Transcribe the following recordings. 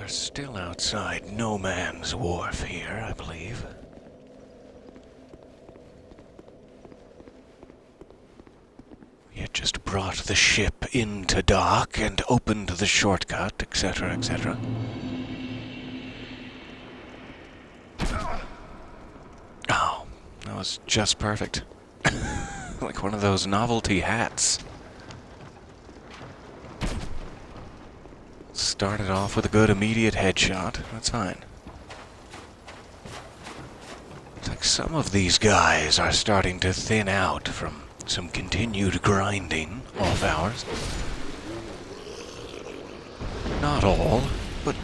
We're still outside No Man's Wharf here, I believe. We had just brought the ship into dock and opened the shortcut, etc., etc. Oh, that was just perfect. Like one of those novelty hats. Started off with a good immediate headshot. That's fine. It's like some of these guys are starting to thin out from some continued grinding off hours. Not all, but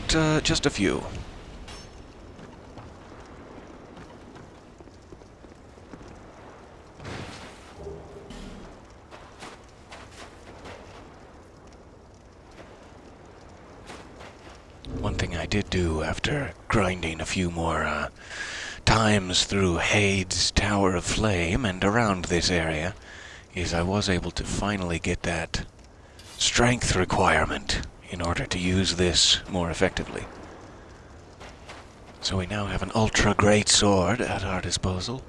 just a few. One thing I did do after grinding a few more times through Hade's Tower of Flame and around this area is I was able to finally get that strength requirement in order to use this more effectively. So we now have an ultra great sword at our disposal,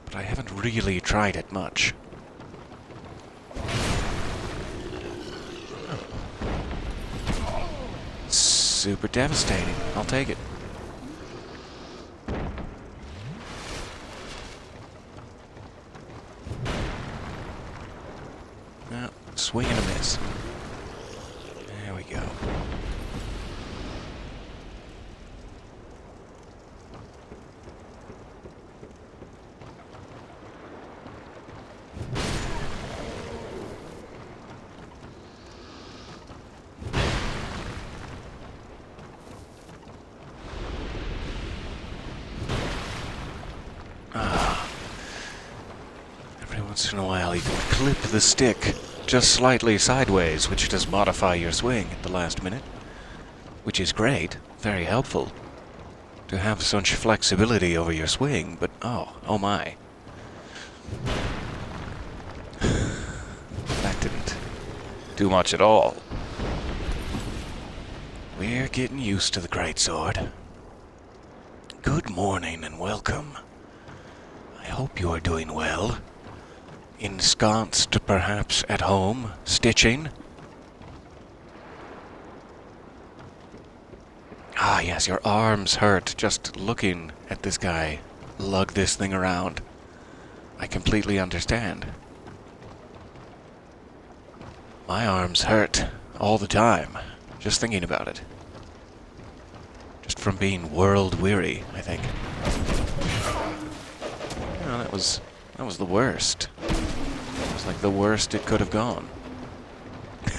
but I haven't really tried it much. Super devastating. I'll take it. Swing and a miss. There we go. Every once in a while you can clip the stick just slightly sideways, which does modify your swing at the last minute, which is great, very helpful to have such flexibility over your swing, but oh my. That didn't do much at all. We're getting used to the greatsword. Good morning and welcome. I hope you are doing well. Ensconced, perhaps, at home, stitching? Ah, yes, your arms hurt just looking at this guy lug this thing around. I completely understand. My arms hurt all the time, just thinking about it. Just from being world-weary, I think. Oh, that was the worst. It was like the worst it could have gone. It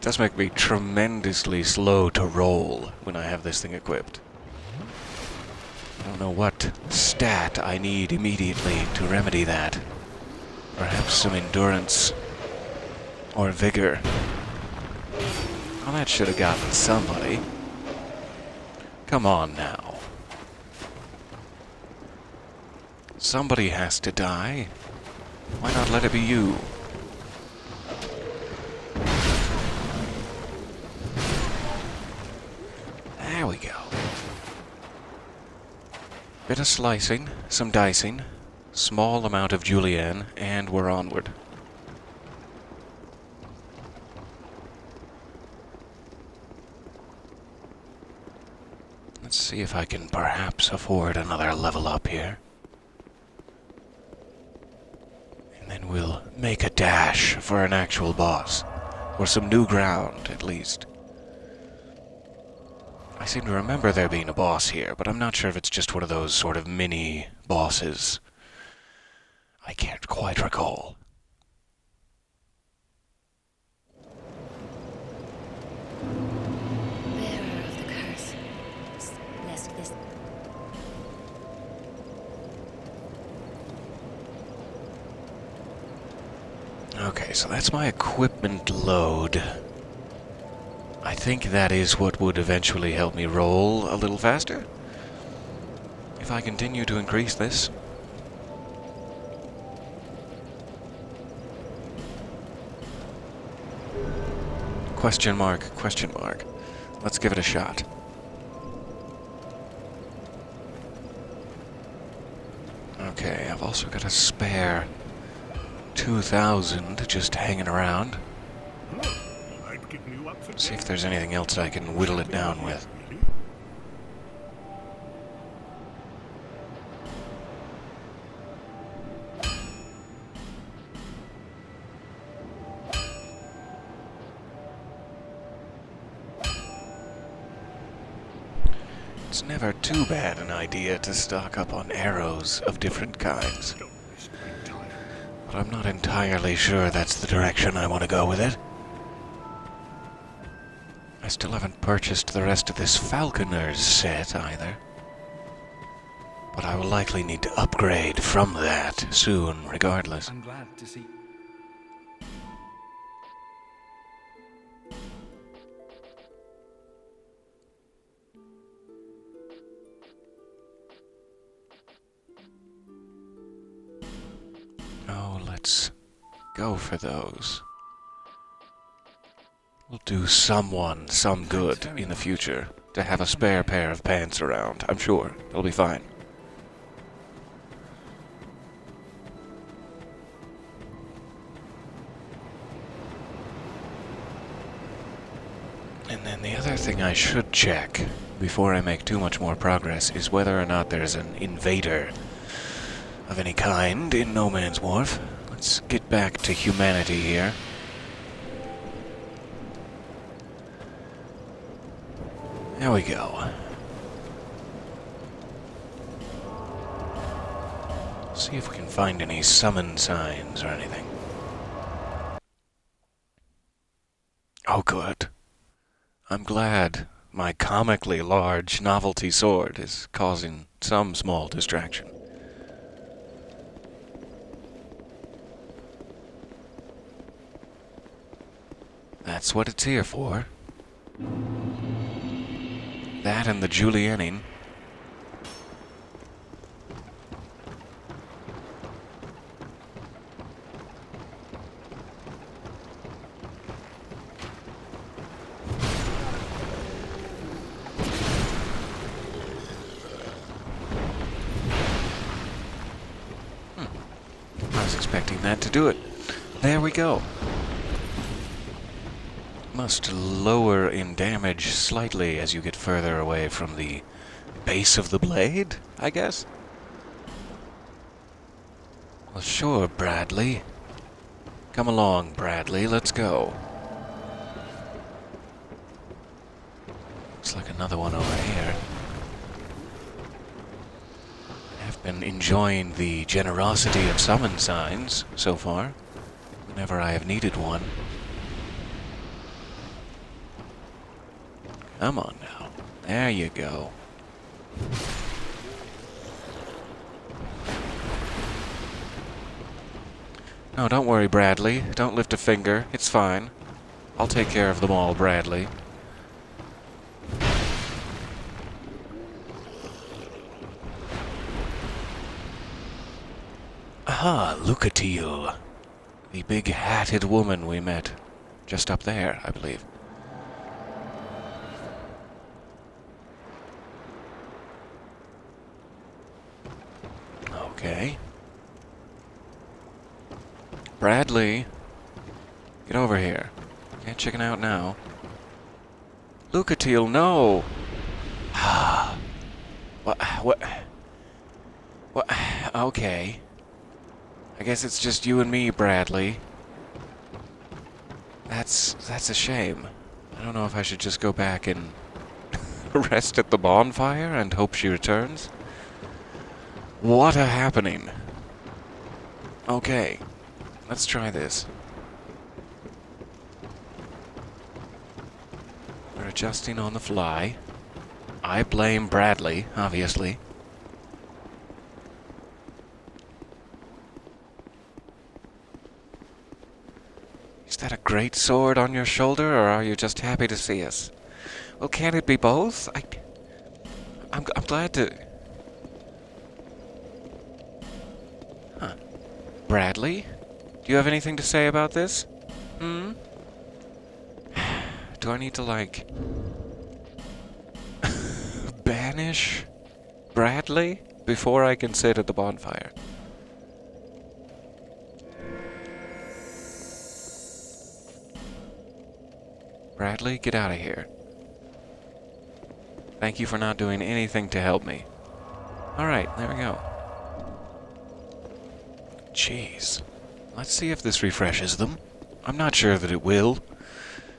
does make me tremendously slow to roll when I have this thing equipped. I don't know what stat I need immediately to remedy that. Perhaps some endurance or vigor. Well, that should have gotten somebody. Come on now. Somebody has to die. Why not let it be you? There we go. Bit of slicing, some dicing, small amount of julienne, and we're onward. Let's see if I can perhaps afford another level up here. And then we'll make a dash for an actual boss. Or some new ground, at least. I seem to remember there being a boss here, but I'm not sure if it's just one of those sort of mini bosses. I can't quite recall. Bearer of the curse, lest this... Okay, so that's my equipment load. I think that is what would eventually help me roll a little faster. If I continue to increase this. Question mark, question mark. Let's give it a shot. Okay, I've also got a spare 2,000 just hanging around. See if there's anything else I can whittle it down with. It's never too bad an idea to stock up on arrows of different kinds. But I'm not entirely sure that's the direction I want to go with it. I still haven't purchased the rest of this Falconer's set either. But I will likely need to upgrade from that soon, regardless. I'm glad to see. Oh, let's go for those. Will do someone some good in the future to have a spare pair of pants around. I'm sure it'll be fine. And then the other thing I should check before I make too much more progress is whether or not there's an invader of any kind in No Man's Wharf. Let's get back to humanity here. There we go. See if we can find any summon signs or anything. Oh, good. I'm glad my comically large novelty sword is causing some small distraction. That's what it's here for. That and the Julianing. I was expecting that to do it. There we go. Must lower in damage slightly as you get further away from the base of the blade, I guess? Well, sure, Bradley. Come along, Bradley, let's go. Looks like another one over here. I've been enjoying the generosity of summon signs so far, whenever I have needed one. Come on now. There you go. No, don't worry, Bradley. Don't lift a finger. It's fine. I'll take care of them all, Bradley. Aha, Lucatiel. The big hatted woman we met just up there, I believe. Okay. Bradley, get over here. Can't chicken out now. Lucatiel, no! What? Okay. I guess it's just you and me, Bradley. That's a shame. I don't know if I should just go back and rest at the bonfire and hope she returns. What a happening. Okay, let's try this. We're adjusting on the fly. I blame Bradley, obviously. Is that a great sword on your shoulder, or are you just happy to see us? Well, can it be both? I'm glad to... Huh. Bradley? Do you have anything to say about this? Do I need to, like, banish Bradley before I can sit at the bonfire? Bradley, get out of here. Thank you for not doing anything to help me. Alright, there we go. Jeez. Let's see if this refreshes them. I'm not sure that it will.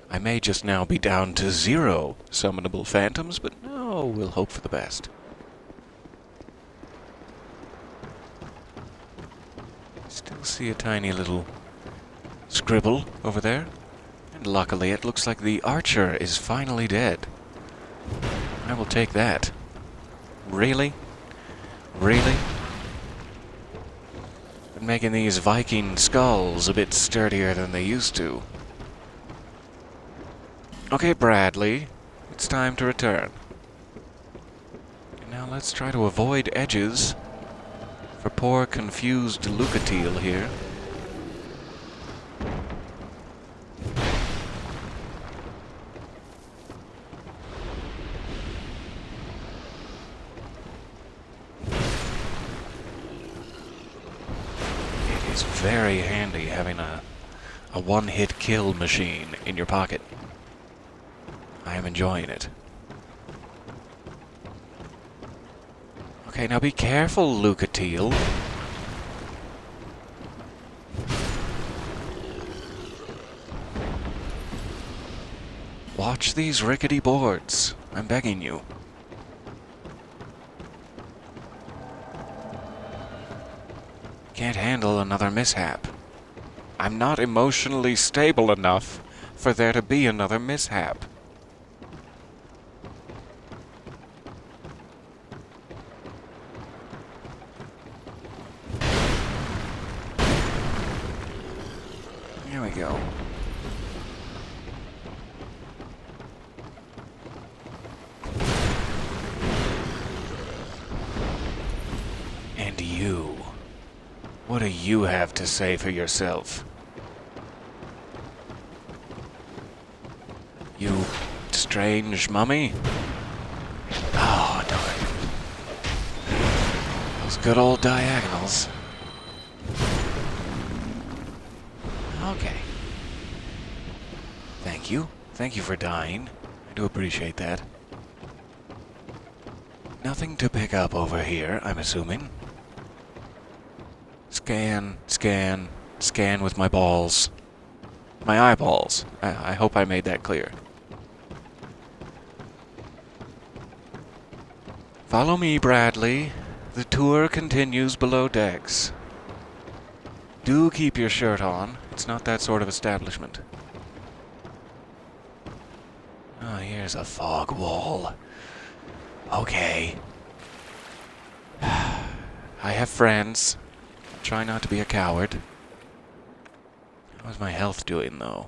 I may just now be down to 0 summonable phantoms, but no, we'll hope for the best. Still see a tiny little scribble over there. And luckily it looks like the archer is finally dead. I will take that. Really? Really? Been making these Viking skulls a bit sturdier than they used to. Okay, Bradley. It's time to return. And now let's try to avoid edges for poor confused Lucatiel here. It's very handy having a one-hit kill machine in your pocket. I am enjoying it. Okay, now be careful, Lucatiel. Watch these rickety boards. I'm begging you. Can't handle another mishap. I'm not emotionally stable enough for there to be another mishap. Here we go. And you. What do you have to say for yourself? You strange mummy? Oh, darn. Those good old diagonals. Okay. Thank you. Thank you for dying. I do appreciate that. Nothing to pick up over here, I'm assuming. Scan, scan, scan with my balls. My eyeballs. I hope I made that clear. Follow me, Bradley. The tour continues below decks. Do keep your shirt on. It's not that sort of establishment. Oh, here's a fog wall. Okay. I have friends. Try not to be a coward. How's my health doing, though?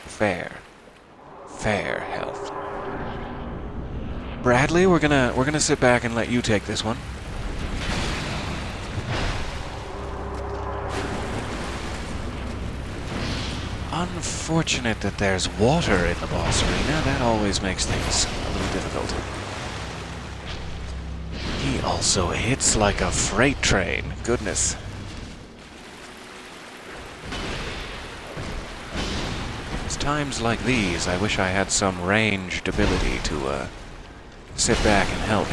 Fair. Fair health. Bradley, we're gonna sit back and let you take this one. Unfortunate that there's water in the boss arena. That always makes things a little difficult. He also hits like a freight train. Goodness. It's times like these I wish I had some ranged ability to sit back and help.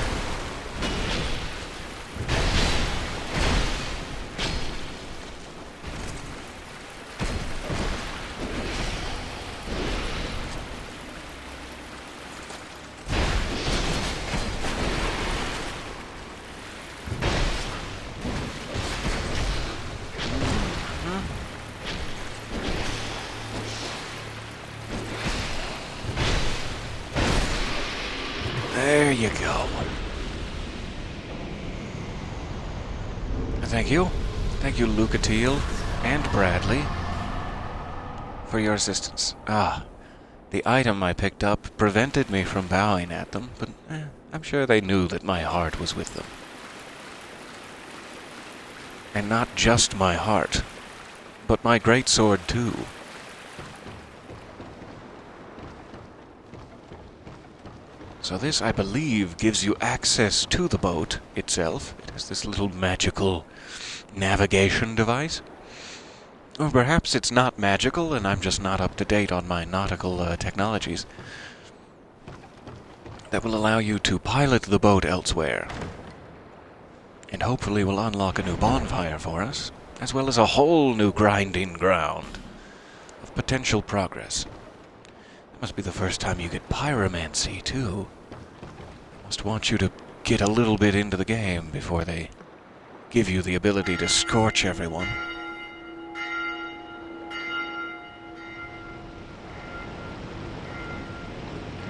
There you go. Thank you. Thank you, Lucatiel and Bradley, for your assistance. The item I picked up prevented me from bowing at them, but I'm sure they knew that my heart was with them. And not just my heart, but my greatsword too. So this, I believe, gives you access to the boat itself. It has this little magical navigation device. Or perhaps it's not magical and I'm just not up to date on my nautical technologies. That will allow you to pilot the boat elsewhere. And hopefully will unlock a new bonfire for us, as well as a whole new grinding ground of potential progress. It must be the first time you get pyromancy, too. Must want you to get a little bit into the game before they give you the ability to scorch everyone.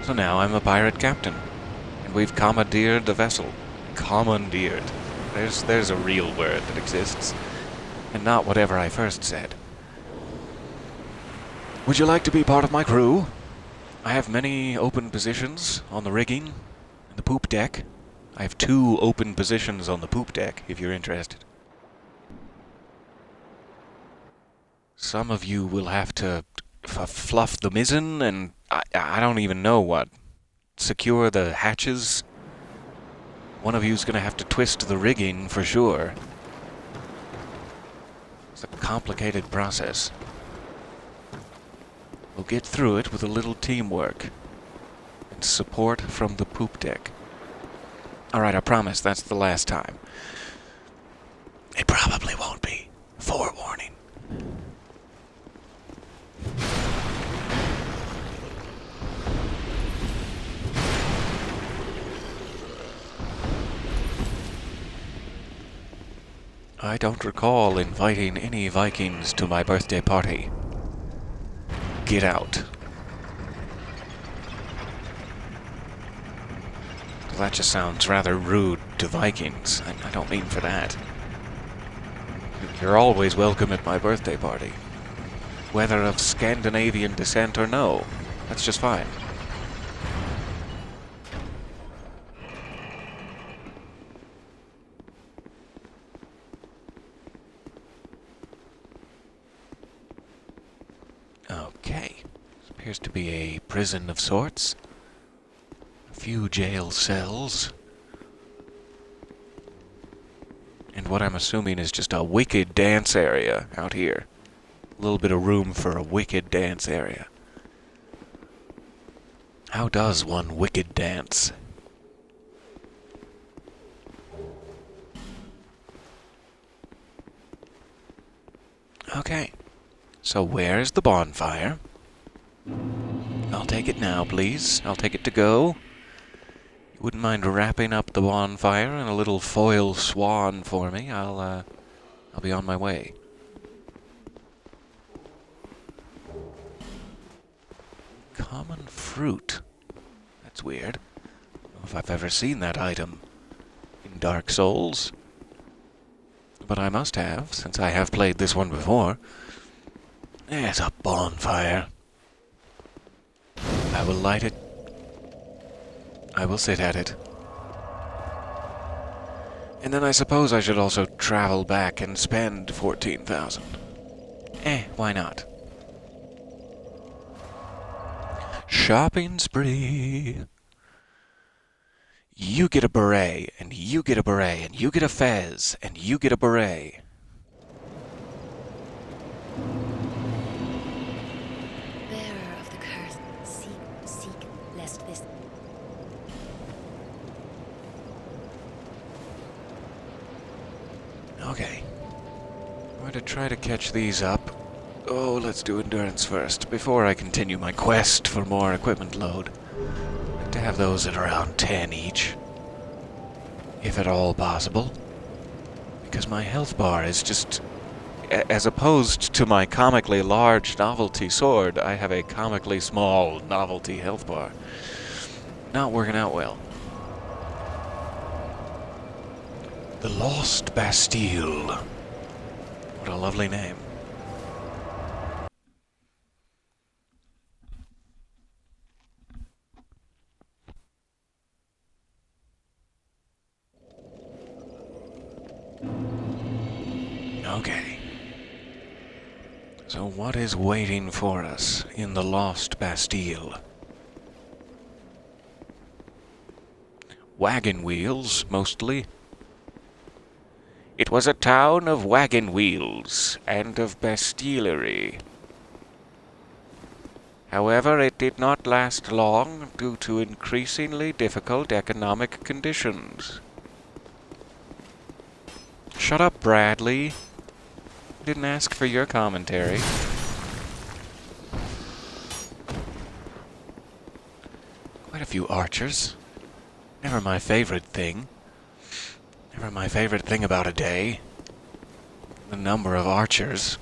So now I'm a pirate captain, and we've commandeered the vessel. Commandeered. There's a real word that exists, and not whatever I first said. Would you like to be part of my crew? I have many open positions on the rigging and the poop deck. I have 2 open positions on the poop deck, if you're interested. Some of you will have to fluff the mizzen, and I don't even know what. Secure the hatches. One of you's gonna have to twist the rigging for sure. It's a complicated process. We'll get through it with a little teamwork and support from the poop deck. Alright, I promise that's the last time. It probably won't be. Forewarning. I don't recall inviting any Vikings to my birthday party. Get out. Well, that just sounds rather rude to Vikings. I don't mean for that. You're always welcome at my birthday party. Whether of Scandinavian descent or no. That's just fine. Okay. This appears to be a prison of sorts. A few jail cells. And what I'm assuming is just a wicked dance area out here. A little bit of room for a wicked dance area. How does one wicked dance? Okay. So where's the bonfire? I'll take it now, please. I'll take it to go. You wouldn't mind wrapping up the bonfire in a little foil swan for me? I'll be on my way. Common fruit. That's weird. I don't know if I've ever seen that item in Dark Souls. But I must have, since I have played this one before. There's a bonfire. I will light it. I will sit at it. And then I suppose I should also travel back and spend 14,000. Why not? Shopping spree. You get a beret, and you get a beret, and you get a fez, and you get a beret. Bearer of the curse, seek, lest this. Okay. I'm going to try to catch these up. Oh, let's do endurance first, before I continue my quest for more equipment load. I'd like to have those at around 10 each. If at all possible. Because my health bar is just... As opposed to my comically large novelty sword, I have a comically small novelty health bar. Not working out well. The Lost Bastille. What a lovely name. Okay. So what is waiting for us in the Lost Bastille? wagon wheels, mostly. It was a town of wagon wheels and of bastillery. However, it did not last long due to increasingly difficult economic conditions. Shut up, Bradley. Didn't ask for your commentary. Quite a few archers. Never my favorite thing. Never my favorite thing about a day. The number of archers.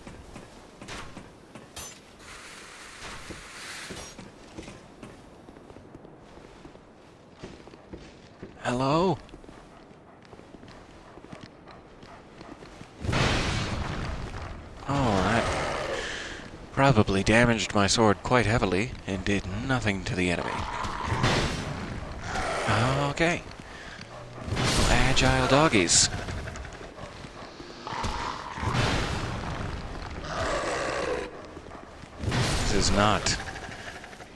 Hello? Oh, that probably damaged my sword quite heavily and did nothing to the enemy. Okay. Little agile doggies. This is not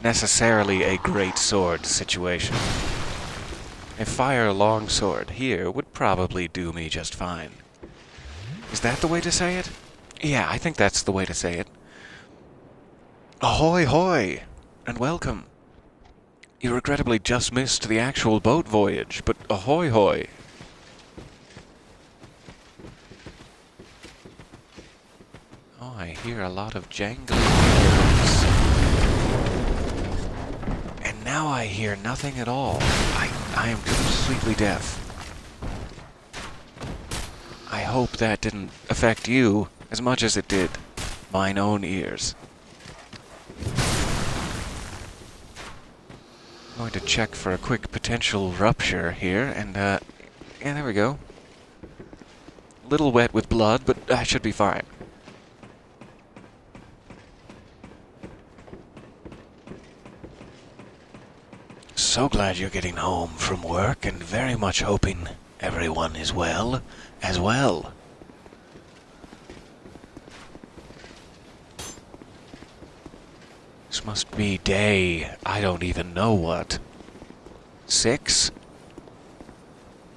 necessarily a great sword situation. A fire longsword here would probably do me just fine. Is that the way to say it? Yeah, I think that's the way to say it. Ahoy hoy, and welcome. You regrettably just missed the actual boat voyage, but ahoy hoy. Oh, I hear a lot of jangling gears. And now I hear nothing at all. I am completely deaf. I hope that didn't affect you as much as it did mine own ears. I'm going to check for a quick potential rupture here, and, yeah, there we go. Little wet with blood, but I should be fine. So glad you're getting home from work, and very much hoping everyone is well as well. This must be day, I don't even know what. 6?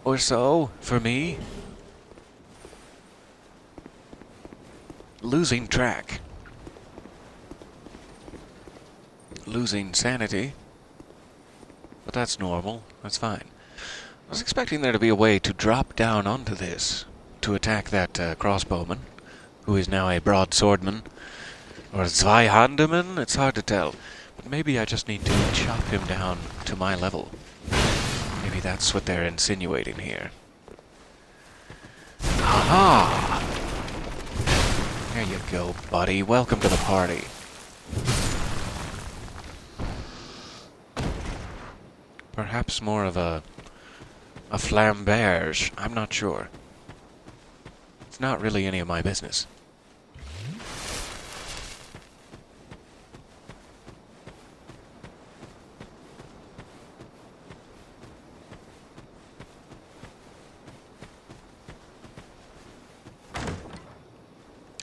Or so, for me? Losing track. Losing sanity. But that's normal, that's fine. I was expecting there to be a way to drop down onto this, to attack that crossbowman, who is now a broadswordman. Or Zweihandeman? It's hard to tell. But maybe I just need to chop him down to my level. Maybe that's what they're insinuating here. Aha! There you go, buddy. Welcome to the party. Perhaps more of a flamberge. I'm not sure. It's not really any of my business.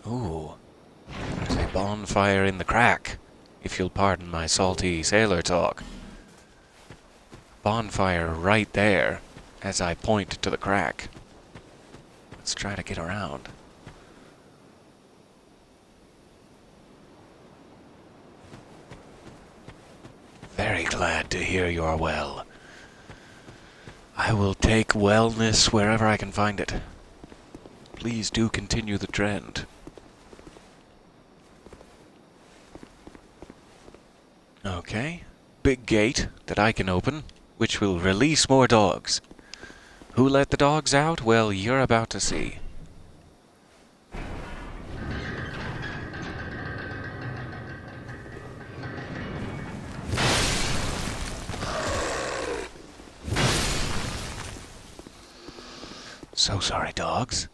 Ooh, there's a bonfire in the crack, if you'll pardon my salty sailor talk. Bonfire right there, as I point to the crack. Let's try to get around. Very glad to hear you're well. I will take wellness wherever I can find it. Please do continue the trend. Okay, big gate that I can open, which will release more dogs. Who let the dogs out? Well, you're about to see. So sorry, dogs.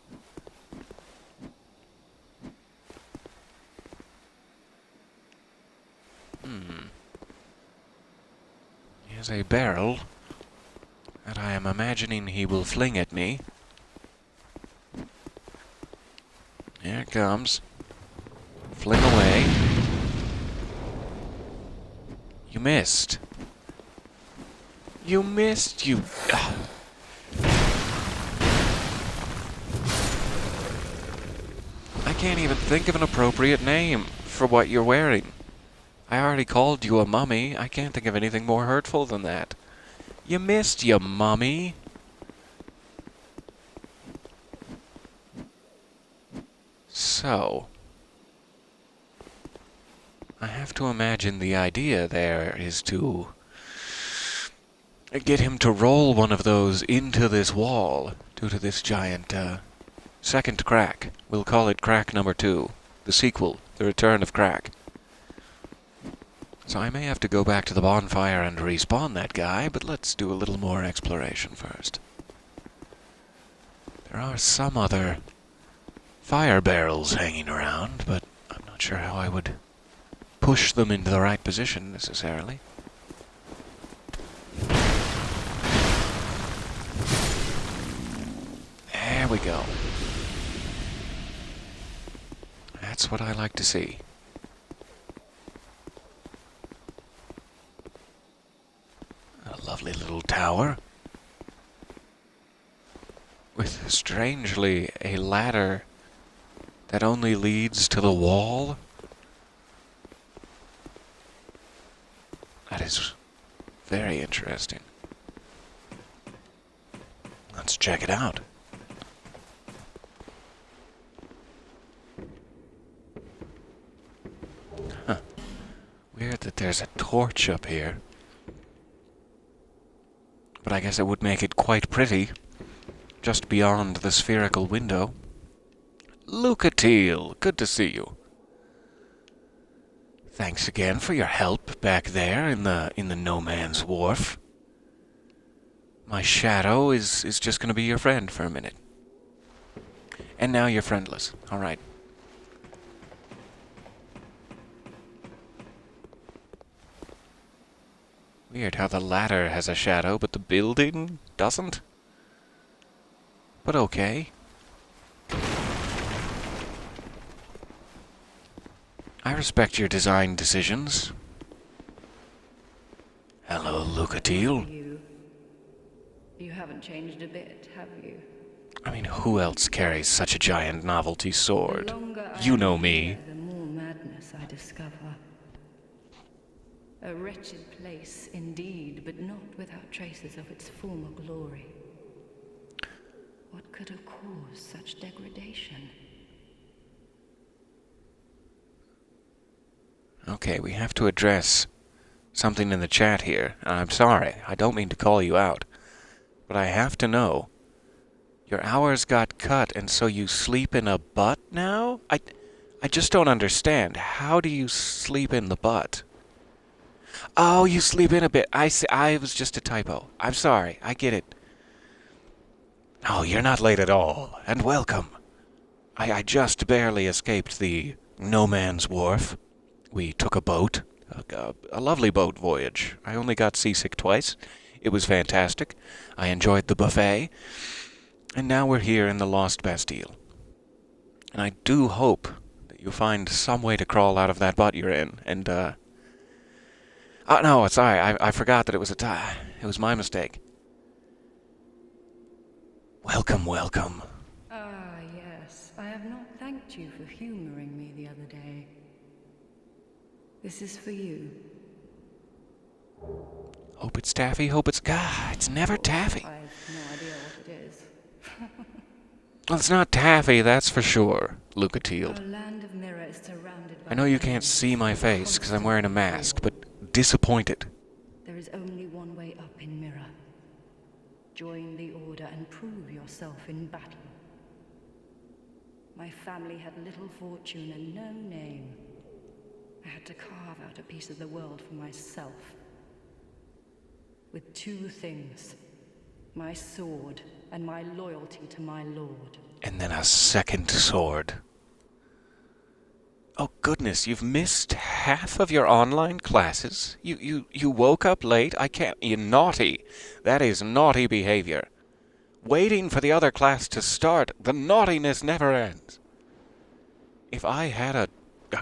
Here's a barrel that I am imagining he will fling at me. Here it comes. Fling away. You missed. You missed, you... I can't even think of an appropriate name for what you're wearing. I already called you a mummy. I can't think of anything more hurtful than that. You missed, you mummy. So... I have to imagine the idea there is to... get him to roll one of those into this wall due to this giant, second crack. We'll call it crack number 2. The sequel, The Return of Crack. So I may have to go back to the bonfire and respawn that guy, but let's do a little more exploration first. There are some other fire barrels hanging around, but I'm not sure how I would push them into the right position necessarily. There we go. That's what I like to see. A lovely little tower. With, strangely, a ladder that only leads to the wall. That is very interesting. Let's check it out. Huh. Weird that there's a torch up here. But I guess it would make it quite pretty, just beyond the spherical window. Lucatiel, good to see you. Thanks again for your help back there in the no man's wharf. My shadow is just going to be your friend for a minute. And now you're friendless. All right. Weird how the ladder has a shadow, but the building doesn't. But okay. I respect your design decisions. Hello, Lucatiel. You haven't changed a bit, have you? I mean, who else carries such a giant novelty sword? The longer You I know am me. here, the more madness I discover. A wretched place indeed, but not without traces of its former glory. What could have caused such degradation? Okay, we have to address something in the chat here. I'm sorry, I don't mean to call you out. But I have to know. Your hours got cut, and so you sleep in a butt now? I just don't understand. How do you sleep in the butt? Oh, you sleep in a bit. I was just a typo. I'm sorry. I get it. Oh, you're not late at all. And welcome. I just barely escaped the no man's wharf. We took a boat. A lovely boat voyage. I only got seasick twice. It was fantastic. I enjoyed the buffet. And now we're here in the Lost Bastille. And I do hope that you find some way to crawl out of that butt you're in. And, oh, no, sorry. I forgot that it was it was my mistake. Welcome, welcome. Ah, yes. I have not thanked you for humoring me the other day. This is for you. Hope it's taffy, hope it's... God, it's never taffy. I have no idea what it is. Well, it's not taffy, that's for sure, Lucatiel. Our land of mirror is surrounded by... I know you can't see my face because I'm wearing a mask, but disappointed. There is only one way up in Mirror. Join the Order and prove yourself in battle. My family had little fortune and no name. I had to carve out a piece of the world for myself. With two things. My sword and my loyalty to my lord. And then a second sword. Oh goodness, you've missed half of your online classes? You woke up late? I can't... You're naughty. That is naughty behavior. Waiting for the other class to start. The naughtiness never ends. If I had a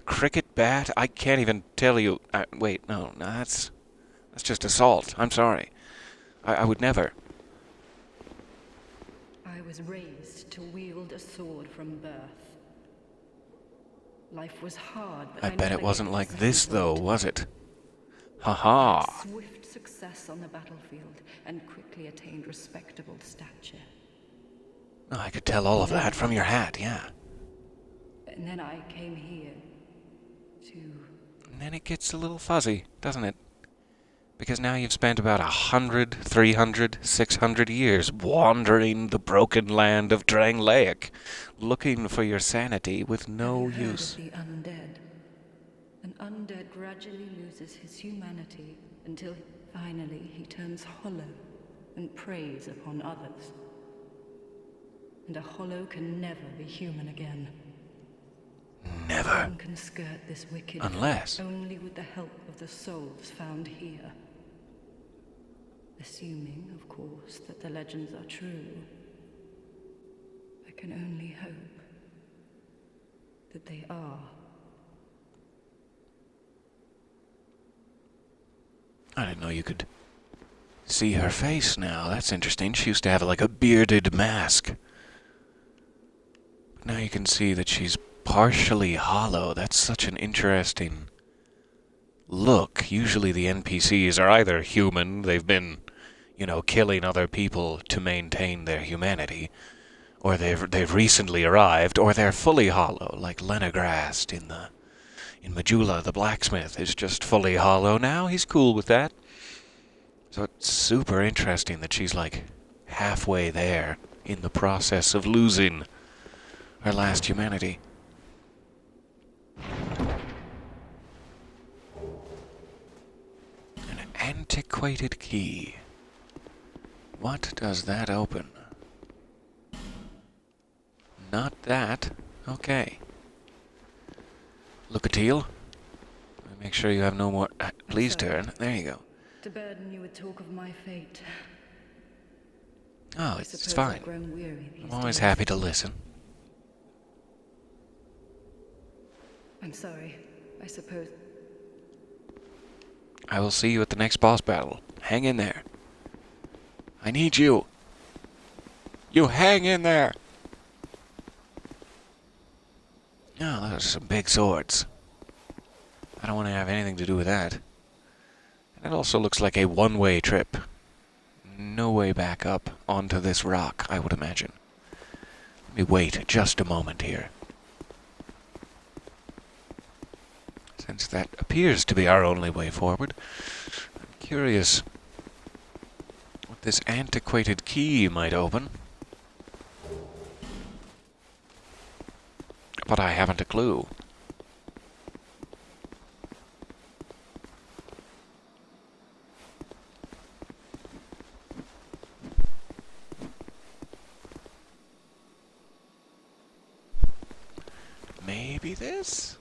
cricket bat, I can't even tell you... wait, no, that's just assault. I'm sorry. I would never. I was raised to wield a sword from birth. Life was hard, but I bet never it wasn't hit like the this, second though, thought. was it? I Ha-ha! had swift success on the battlefield and quickly attained respectable stature. Oh, I could tell all of that from your hat, yeah. And then I came here to... And then it gets a little fuzzy, doesn't it? Because now you've spent about 100, 300, 600 years wandering the broken land of Drangleic, looking for your sanity with no Have you heard use. of the undead? An undead gradually loses his humanity until finally he turns hollow and preys upon others. And a hollow can never be human again. Never. One can skirt this wicked Unless... fate only with the help of the souls found here. Assuming, of course, that the legends are true. I can only hope that they are. I didn't know you could see her face now. That's interesting. She used to have like a bearded mask. Now you can see that she's partially hollow. That's such an interesting look. Usually the NPCs are either human, they've been, killing other people to maintain their humanity, or they've recently arrived, or they're fully hollow, like Lenegrast in Majula, the blacksmith is just fully hollow now. He's cool with that. So it's super interesting that she's like halfway there in the process of losing her last humanity. An antiquated key. What does that open? Not that. Okay. Look-a-teal. Make sure you have no more... please turn. There you go. To burden you with talk of my fate. Oh, I it's suppose fine. I've grown weary these I'm always days. happy to listen. I'm sorry. I suppose... I will see you at the next boss battle. Hang in there. I need you. You hang in there. Oh, those are some big swords. I don't want to have anything to do with that. And it also looks like a one-way trip. No way back up onto this rock, I would imagine. Let me wait just a moment here. Since that appears to be our only way forward, I'm curious what this antiquated key might open. But I haven't a clue. Maybe this?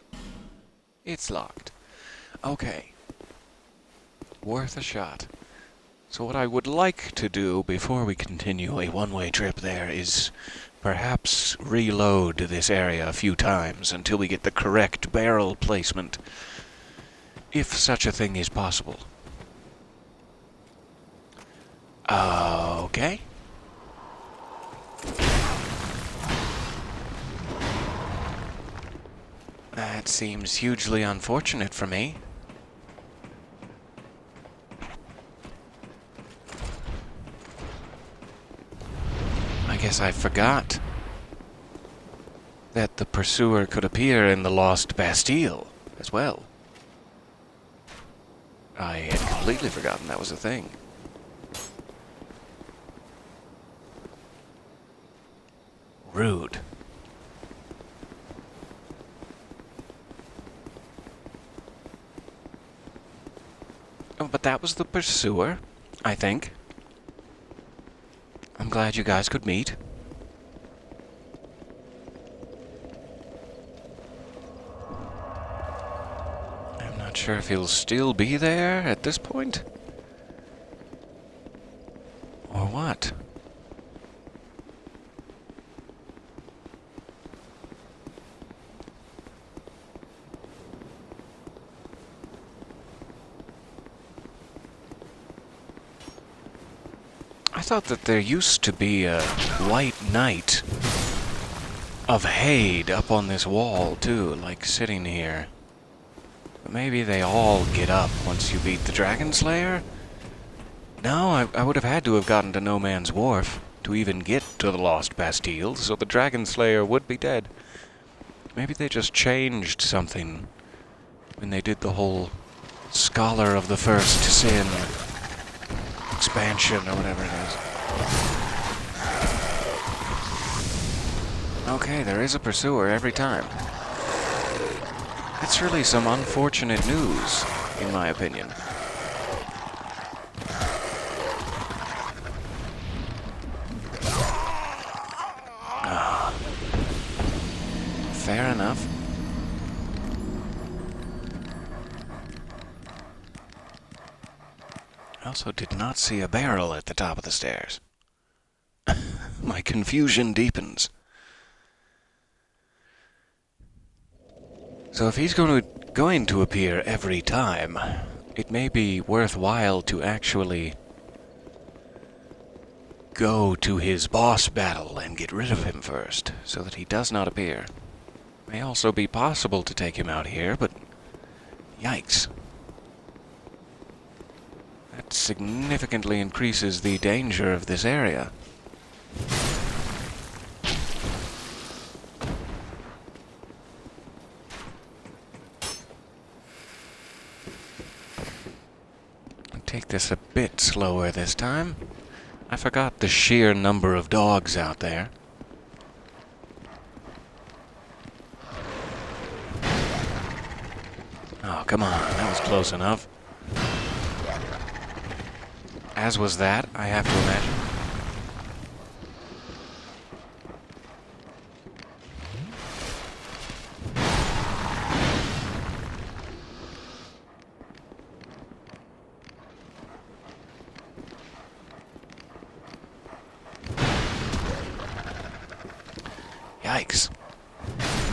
It's locked. Okay. Worth a shot. So what I would like to do before we continue a one-way trip there is perhaps reload this area a few times until we get the correct barrel placement, if such a thing is possible. Okay. That seems hugely unfortunate for me. I guess I forgot that the pursuer could appear in the Lost Bastille as well. I had completely forgotten that was a thing. Rude. Oh, but that was the pursuer, I think. I'm glad you guys could meet. I'm not sure if he'll still be there at this point. Or what? thought that there used to be a white knight of Hade up on this wall, too, like sitting here. But maybe they all get up once you beat the Dragon Slayer? No, I would have had to have gotten to No Man's Wharf to even get to the Lost Bastille, so the Dragon Slayer would be dead. Maybe they just changed something when they did the whole Scholar of the First Sin expansion or whatever it is. Okay, there is a pursuer every time. That's really some unfortunate news, in my opinion. Fair enough. I also did not see a barrel at the top of the stairs. My confusion deepens. So if he's going to appear every time, it may be worthwhile to actually go to his boss battle and get rid of him first, so that he does not appear. May also be possible to take him out here, but yikes. That significantly increases the danger of this area. I'll take this a bit slower this time. I forgot the sheer number of dogs out there. Oh, come on, that was close enough. As was that, I have to imagine. Yikes.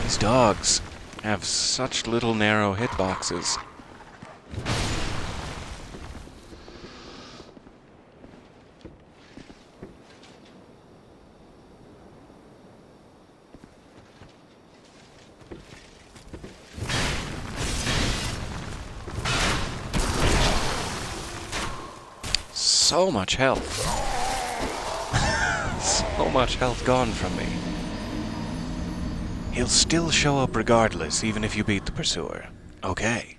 These dogs have such little narrow hitboxes. So much health. So much health gone from me. He'll still show up regardless, even if you beat the pursuer. Okay.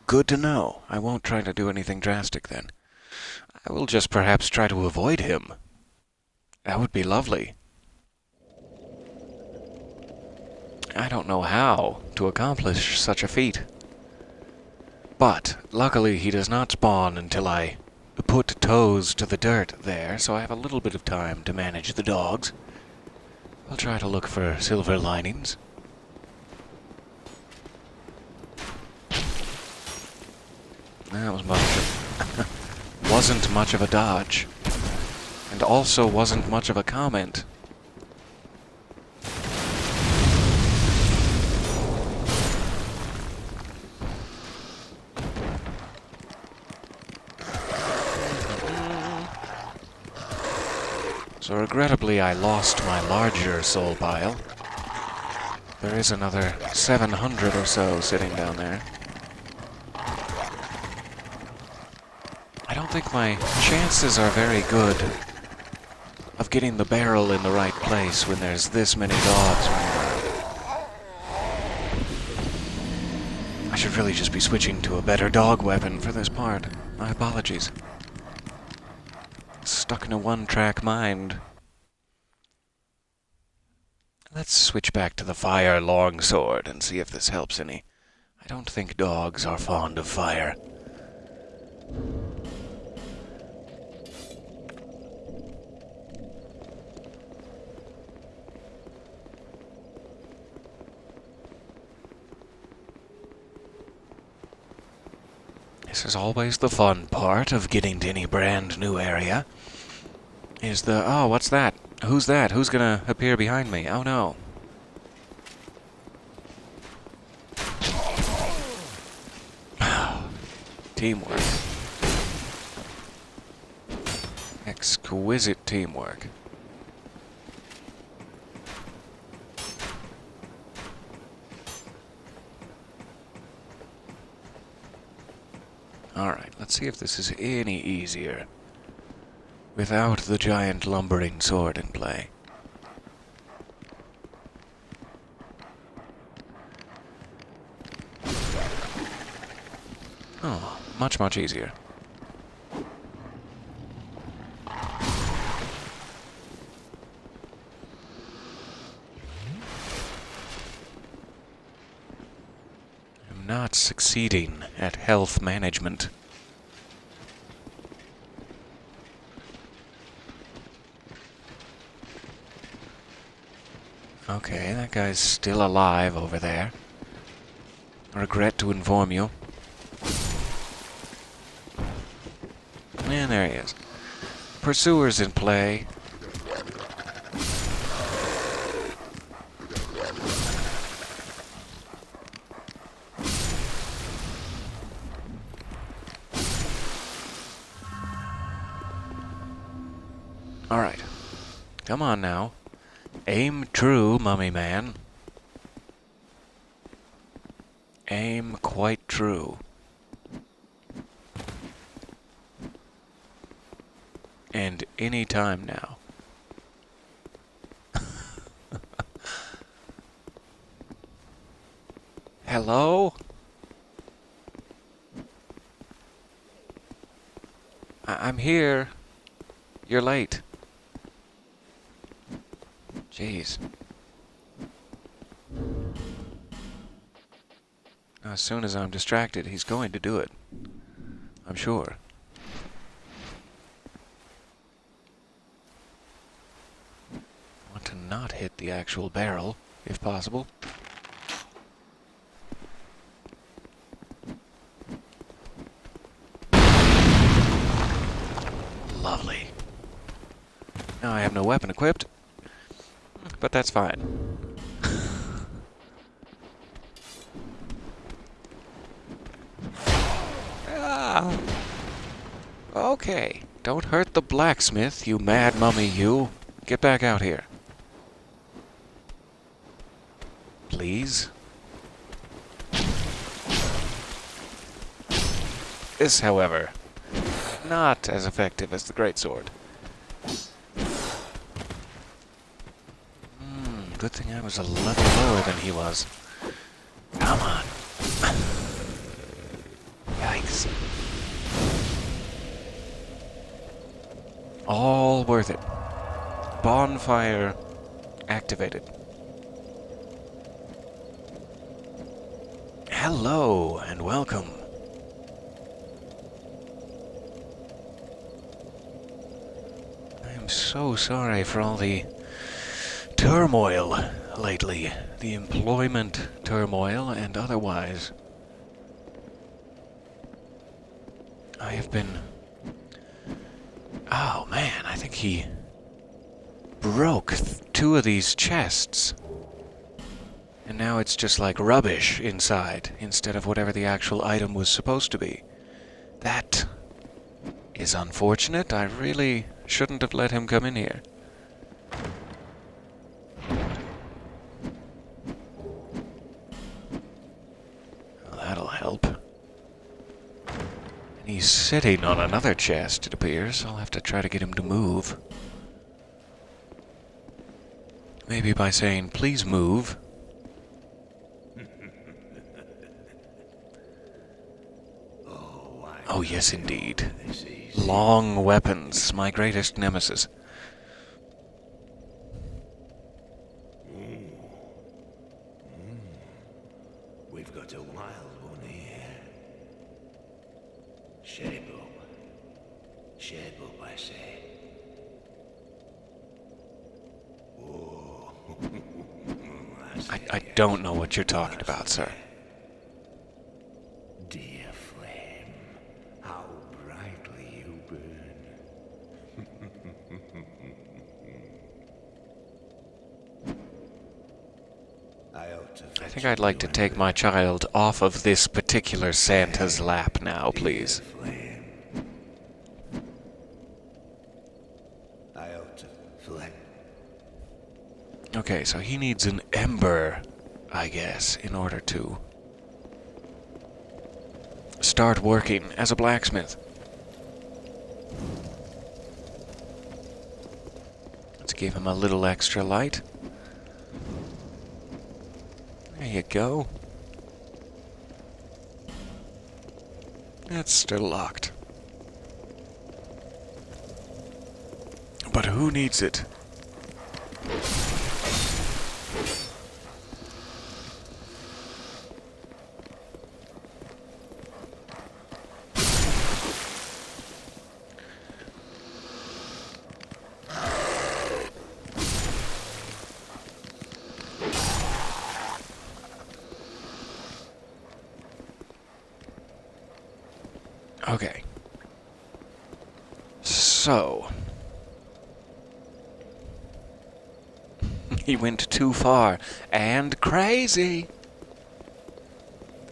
Good to know. I won't try to do anything drastic then. I will just perhaps try to avoid him. That would be lovely. I don't know how to accomplish such a feat. But, luckily he does not spawn until I put toes to the dirt there, so I have a little bit of time to manage the dogs. I'll try to look for silver linings. That was wasn't much of a dodge. And also wasn't much of a comment. So regrettably, I lost my larger soul pile. There is another 700 or so sitting down there. I don't think my chances are very good of getting the barrel in the right place when there's this many dogs running around. I should really just be switching to a better dog weapon for this part. My apologies. Stuck in a one-track mind. Let's switch back to the fire longsword and see if this helps any. I don't think dogs are fond of fire. This is always the fun part of getting to any brand new area. Is the, oh, what's that? Who's that? Who's gonna appear behind me? Oh no. Teamwork. Exquisite teamwork. Alright, let's see if this is any easier without the giant lumbering sword in play. Oh, much, much easier. I'm not succeeding at health management. Okay, that guy's still alive over there. I regret to inform you. And there he is. Pursuer's in play. Alright. Come on now. Aim true, mummy man. Aim quite true. And any time now. Hello? I'm here. You're late. Jeez. As soon as I'm distracted, he's going to do it. I'm sure. Want to not hit the actual barrel, if possible. Lovely. Now I have no weapon equipped, but that's fine. Ah. Okay, don't hurt the blacksmith, you mad mummy, you. Get back out here. Please? This, however, not as effective as the greatsword. Good thing I was a level lower than he was. Come on. Yikes. All worth it. Bonfire activated. Hello and welcome. I am so sorry for all the turmoil lately. The employment turmoil and otherwise. I have been... Oh man, I think he broke two of these chests. And now it's just like rubbish inside, instead of whatever the actual item was supposed to be. That is unfortunate. I really shouldn't have let him come in here. Well, that'll help. And he's sitting on another chest, it appears. I'll have to try to get him to move. Maybe by saying, please move. Oh, yes, indeed. Long weapons, my greatest nemesis. We've got a wild one here. Shape up. Shape up, I say. Oh. I don't know what you're talking about, sir. Dear flame, how brightly you burn. I think I'd like to take my child off of this particular Santa's lap now, please. Okay, so he needs an ember, I guess, in order to start working as a blacksmith. Let's give him a little extra light. There you go. It's still locked. But who needs it? Okay. So. He went too far. And crazy!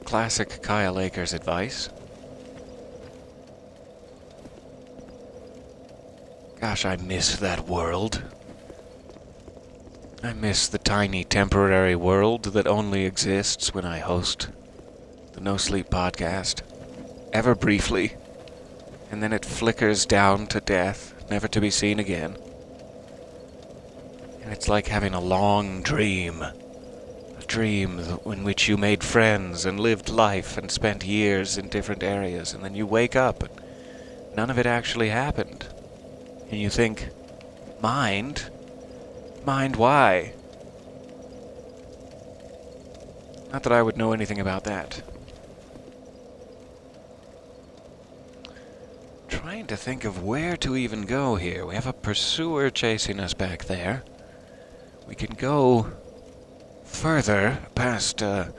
Classic Kyle Akers advice. Gosh, I miss that world. I miss the tiny temporary world that only exists when I host the No Sleep podcast. Ever briefly. And then it flickers down to death, never to be seen again. And it's like having a long dream. A dream in which you made friends and lived life and spent years in different areas, and then you wake up and none of it actually happened. And you think, mind? Mind why? Not that I would know anything about that. Trying to think of where to even go here. We have a pursuer chasing us back there. We can go further past the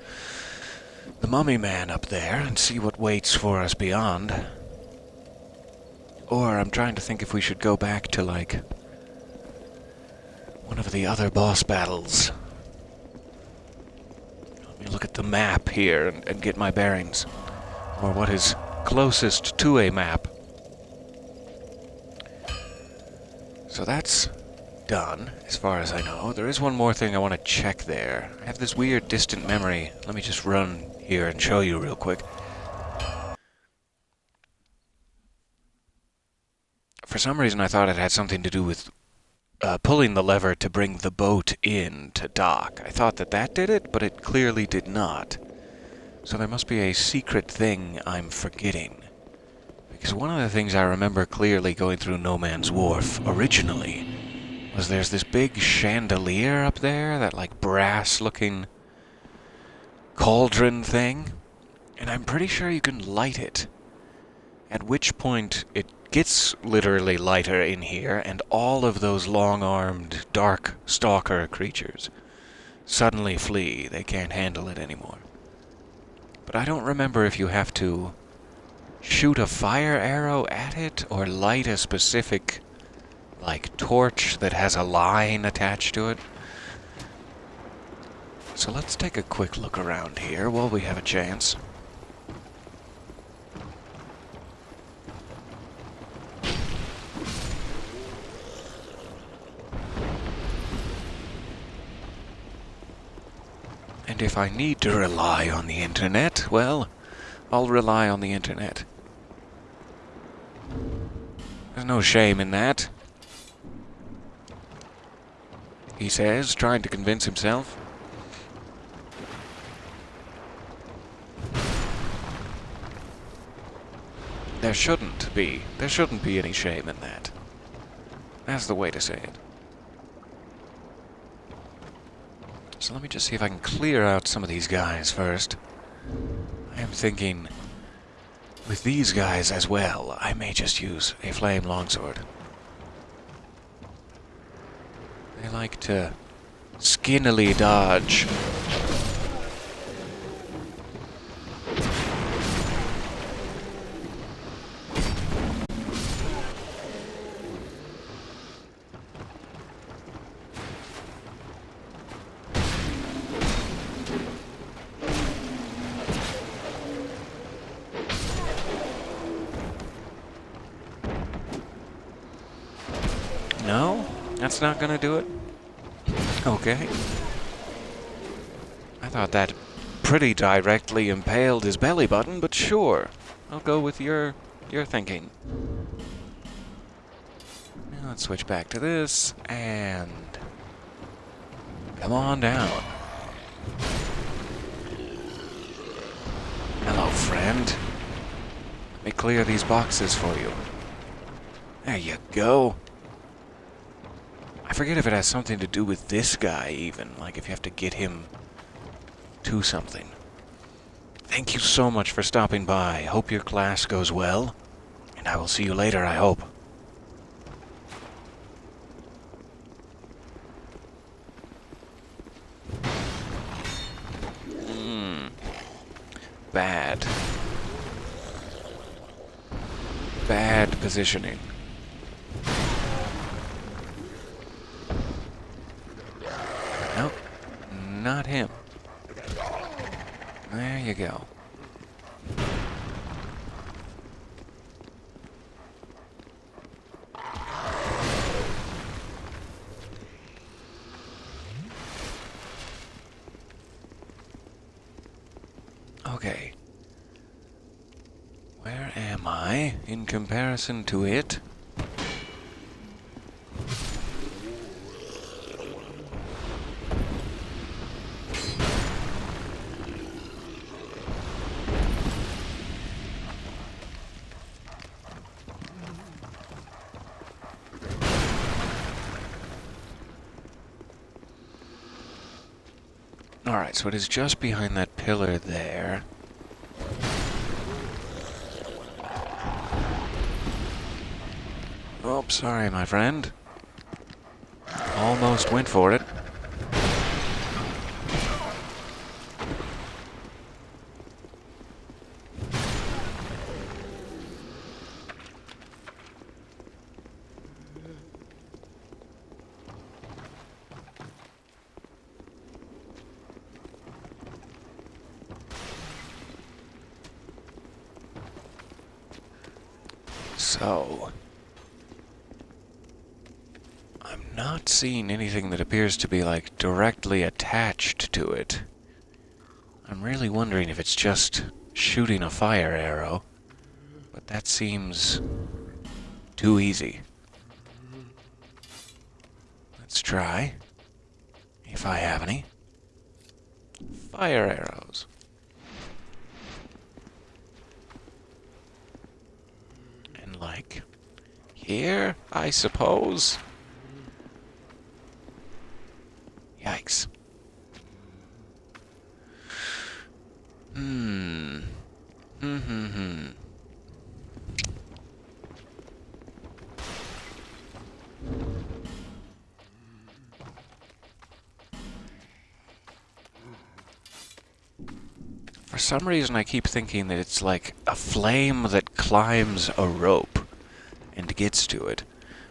mummy man up there and see what waits for us beyond. Or I'm trying to think if we should go back to, like, one of the other boss battles. Let me look at the map here and get my bearings. Or what is closest to a map. So that's done, as far as I know. There is one more thing I want to check there. I have this weird distant memory. Let me just run here and show you real quick. For some reason I thought it had something to do with pulling the lever to bring the boat in to dock. I thought that did it, but it clearly did not. So there must be a secret thing I'm forgetting. Because one of the things I remember clearly going through No Man's Wharf originally was there's this big chandelier up there, that like brass-looking cauldron thing, and I'm pretty sure you can light it. At which point it gets literally lighter in here, and all of those long-armed, dark stalker creatures suddenly flee. They can't handle it anymore. But I don't remember if you have to shoot a fire arrow at it, or light a specific, like, torch that has a line attached to it. So let's take a quick look around here while we have a chance. And if I need to rely on the internet, well, I'll rely on the internet. There's no shame in that, he says, trying to convince himself. There shouldn't be any shame in that. That's the way to say it. So let me just see if I can clear out some of these guys first. I am thinking, with these guys as well, I may just use a flame longsword. They like to skinnily dodge. No? That's not gonna do it? Okay. I thought that pretty directly impaled his belly button, but sure. I'll go with your thinking. Now let's switch back to this, and come on down. Hello, friend. Let me clear these boxes for you. There you go. I forget if it has something to do with this guy, even. Like if you have to get him to something. Thank you so much for stopping by. Hope your class goes well. And I will see you later, I hope. Bad. Bad positioning. Nope. Not him. There you go. Okay. Where am I in comparison to it? Alright, so it is just behind that pillar there. Oh, sorry, my friend. Almost went for it. So, I'm not seeing anything that appears to be, like, directly attached to it. I'm really wondering if it's just shooting a fire arrow, but that seems too easy. Let's try, if I have any, fire arrows. Like here, I suppose. Yikes. For some reason, I keep thinking that it's like a flame that climbs a rope and gets to it,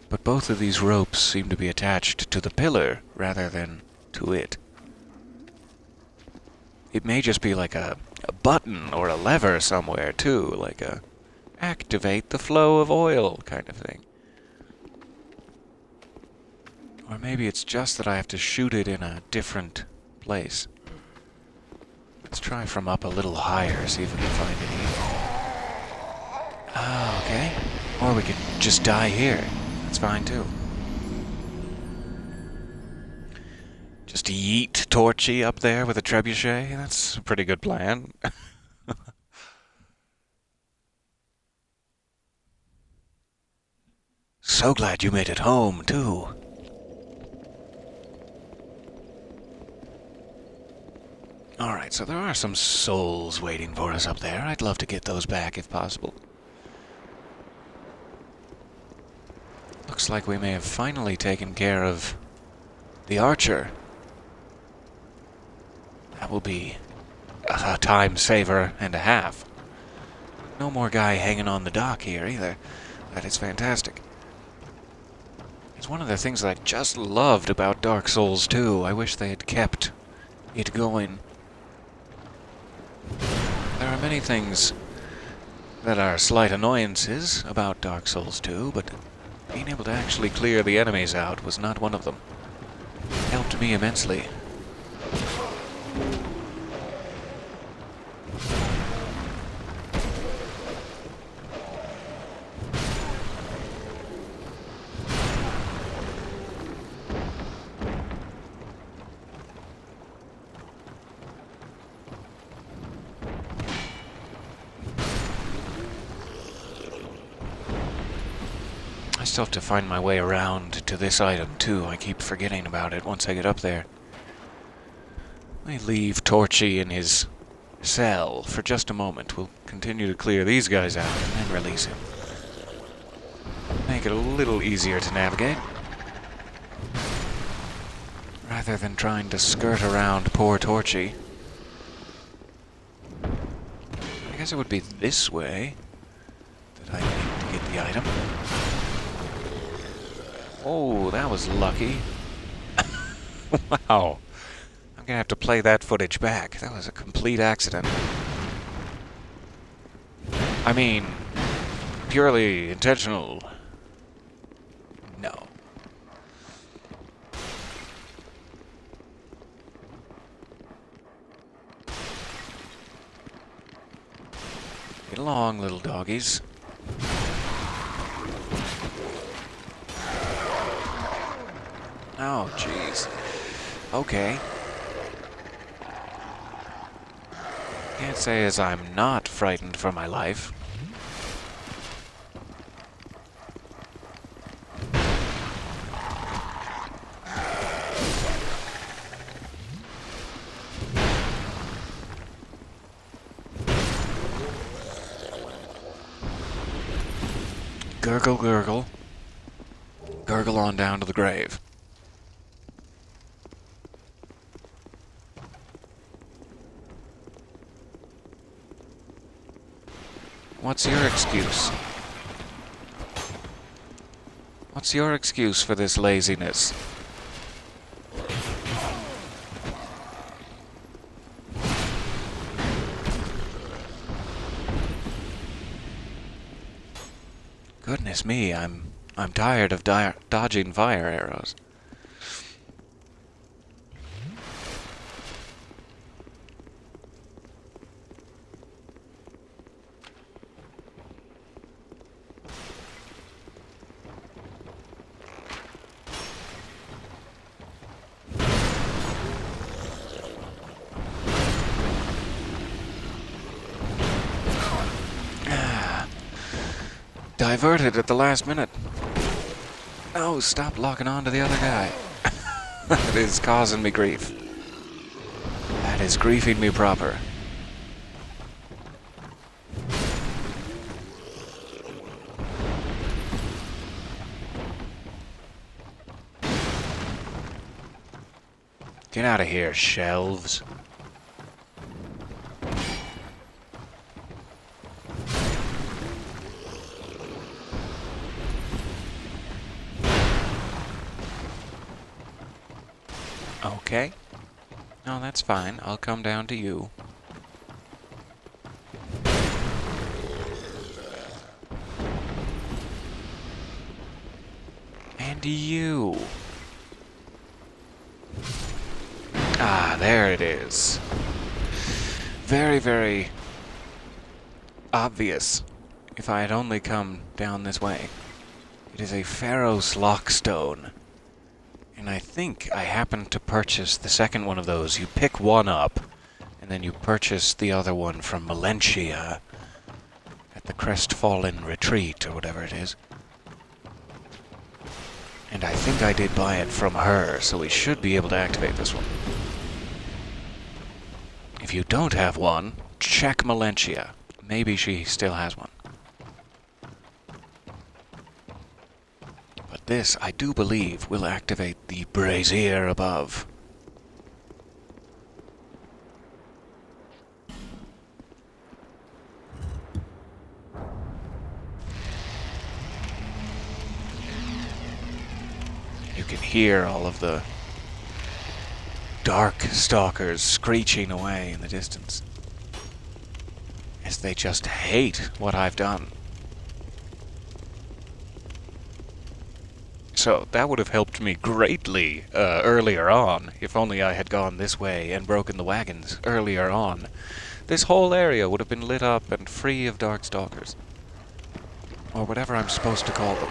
but both of these ropes seem to be attached to the pillar rather than to it. It may just be like a button or a lever somewhere, too, like a activate the flow of oil kind of thing. Or maybe it's just that I have to shoot it in a different place. Let's try from up a little higher, see if we can find any. Okay. Or we could just die here. That's fine, too. Just yeet Torchy up there with a trebuchet? That's a pretty good plan. So glad you made it home, too. Alright, so there are some souls waiting for us up there. I'd love to get those back if possible. Looks like we may have finally taken care of the archer. That will be a time saver and a half. No more guy hanging on the dock here either. That is fantastic. It's one of the things that I just loved about Dark Souls 2. I wish they had kept it going. There are many things that are slight annoyances about Dark Souls 2, but being able to actually clear the enemies out was not one of them. Help helped me immensely. I still have to find my way around to this item, too. I keep forgetting about it once I get up there. I leave Torchy in his cell for just a moment. We'll continue to clear these guys out and then release him. Make it a little easier to navigate. Rather than trying to skirt around poor Torchy. I guess it would be this way that I need to get the item. Oh, that was lucky. Wow. I'm gonna have to play that footage back. That was a complete accident. I mean, purely intentional. No. Get along, little doggies. Oh, jeez. Okay. Can't say as I'm not frightened for my life. Gurgle, gurgle. Gurgle on down to the grave. What's your excuse? What's your excuse for this laziness? Goodness me, I'm tired of dodging fire arrows. Diverted at the last minute. No, stop locking on to the other guy. That is causing me grief. That is griefing me proper. Get out of here, shelves. Okay. No, that's fine. I'll come down to you. And you. Ah, there it is. Very, very obvious. If I had only come down this way. It is a Pharaoh's Lockstone. And I think I happened to purchase the second one of those. You pick one up, and then you purchase the other one from Melentia at the Crestfallen Retreat, or whatever it is. And I think I did buy it from her, so we should be able to activate this one. If you don't have one, check Melentia. Maybe she still has one. This, I do believe, will activate the brazier above. You can hear all of the dark stalkers screeching away in the distance, as they just hate what I've done. So that would have helped me greatly earlier on, if only I had gone this way and broken the wagons earlier on. This whole area would have been lit up and free of Darkstalkers. Or whatever I'm supposed to call them.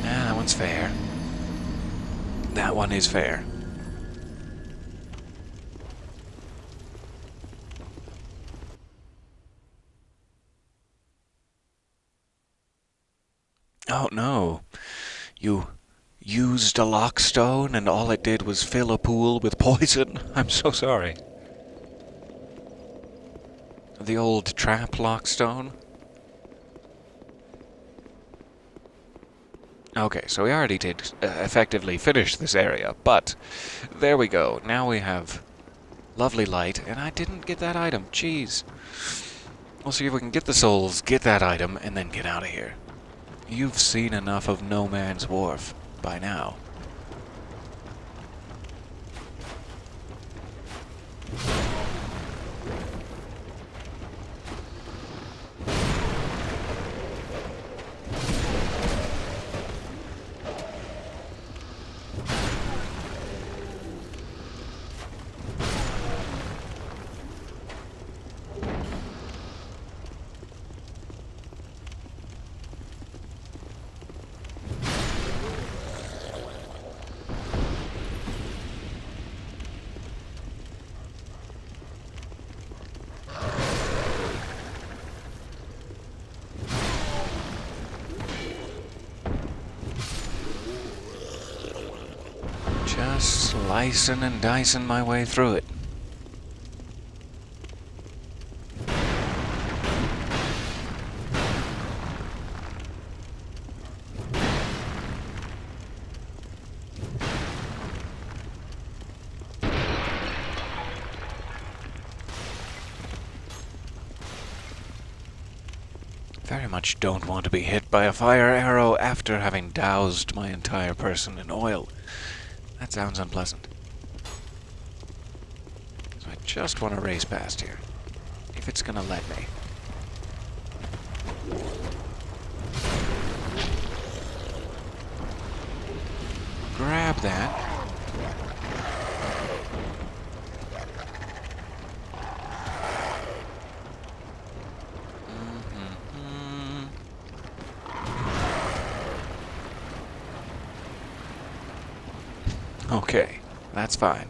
That one's fair. That one is fair. Oh no. You used a lockstone and all it did was fill a pool with poison? I'm so sorry. The old trap lockstone? Okay, so we already did effectively finish this area, but there we go. Now we have lovely light, and I didn't get that item. Jeez. We'll see if we can get the souls, get that item, and then get out of here. You've seen enough of No Man's Wharf by now. Just slicing and dicing my way through it. Very much don't want to be hit by a fire arrow after having doused my entire person in oil. That sounds unpleasant. So I just want to race past here. If it's gonna let me. Grab that. Okay, that's fine.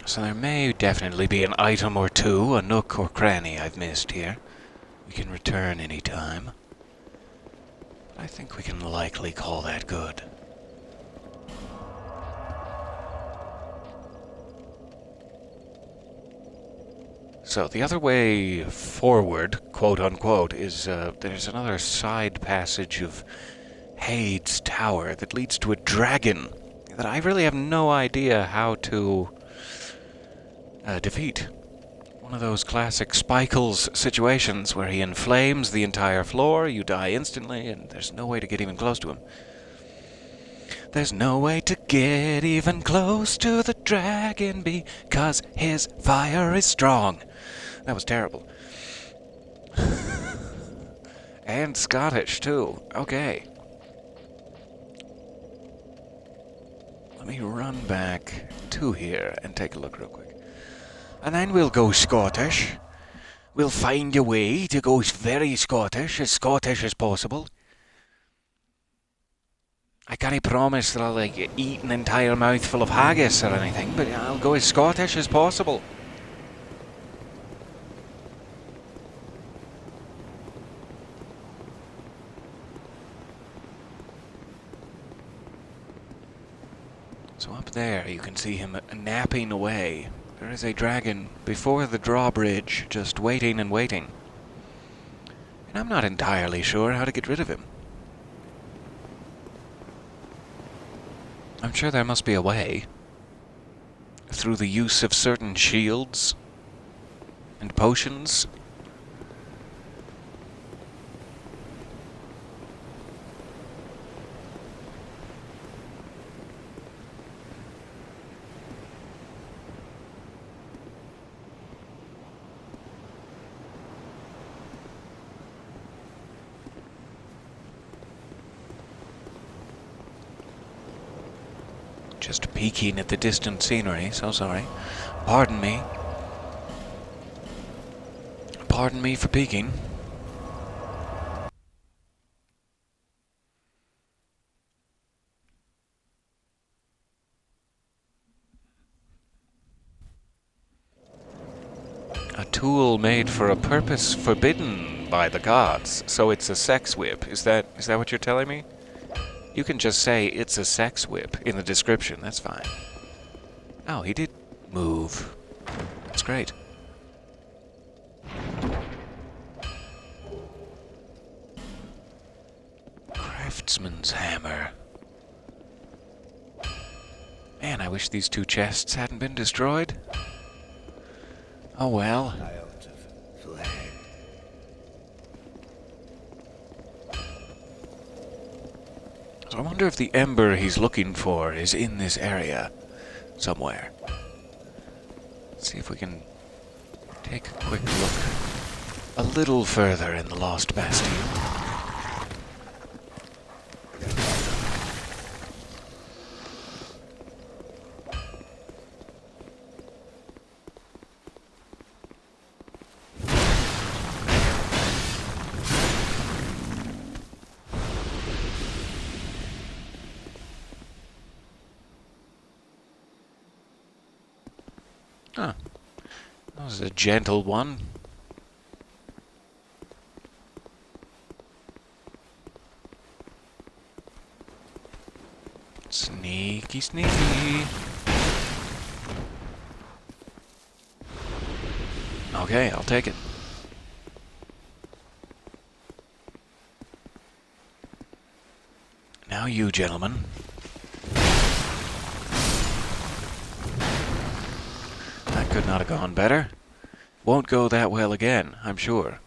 So there may definitely be an item or two, a nook or cranny I've missed here. We can return any time. I think we can likely call that good. So the other way forward, quote-unquote, is there's another side passage of Hade's Tower that leads to a dragon that I really have no idea how to defeat. One of those classic Spikles situations where he inflames the entire floor, you die instantly, and there's no way to get even close to him. There's no way to get even close to the dragon because his fire is strong. That was terrible. And Scottish, too. Okay. Let me run back to here and take a look real quick. And then we'll go Scottish. We'll find a way to go very Scottish as possible. I can't promise that I'll eat an entire mouthful of haggis or anything, but I'll go as Scottish as possible. So up there you can see him napping away. There is a dragon before the drawbridge, just waiting and waiting. And I'm not entirely sure how to get rid of him. I'm sure there must be a way. Through the use of certain shields and potions. Just peeking at the distant scenery, so sorry. Pardon me. Pardon me for peeking. A tool made for a purpose forbidden by the gods, so it's a sex whip. Is that what you're telling me? You can just say it's a sex whip in the description, that's fine. Oh, he did move. That's great. Craftsman's hammer. Man, I wish these two chests hadn't been destroyed. Oh well. I ought to have fled. So I wonder if the ember he's looking for is in this area somewhere. Let's see if we can take a quick look a little further in the Lost Bastille. Huh. That was a gentle one. Sneaky, sneaky. Okay, I'll take it. Now you, gentlemen. Could not have gone better. Won't go that well again, I'm sure.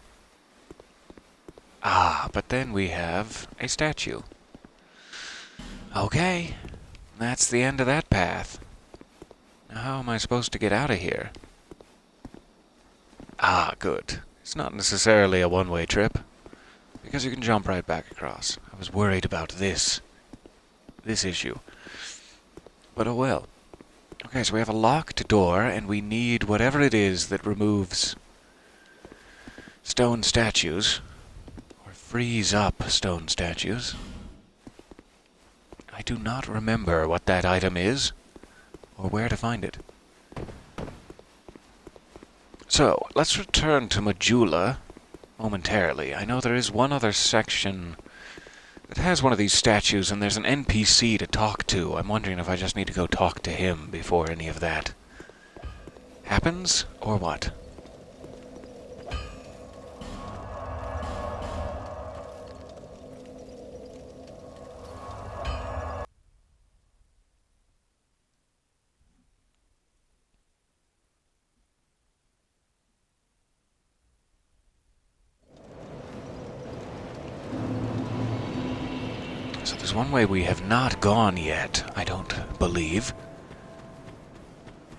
Ah, but then we have a statue. Okay, that's the end of that path. Now how am I supposed to get out of here? Ah, good. It's not necessarily a one-way trip, because you can jump right back across. I was worried about this issue. But oh well. Okay, so we have a locked door, and we need whatever it is that removes stone statues, or frees up stone statues. I do not remember what that item is, or where to find it. So, let's return to Majula momentarily. I know there is one other section that has one of these statues, and there's an NPC to talk to. I'm wondering if I just need to go talk to him before any of that happens, or what? So there's one way we have not gone yet, I don't believe.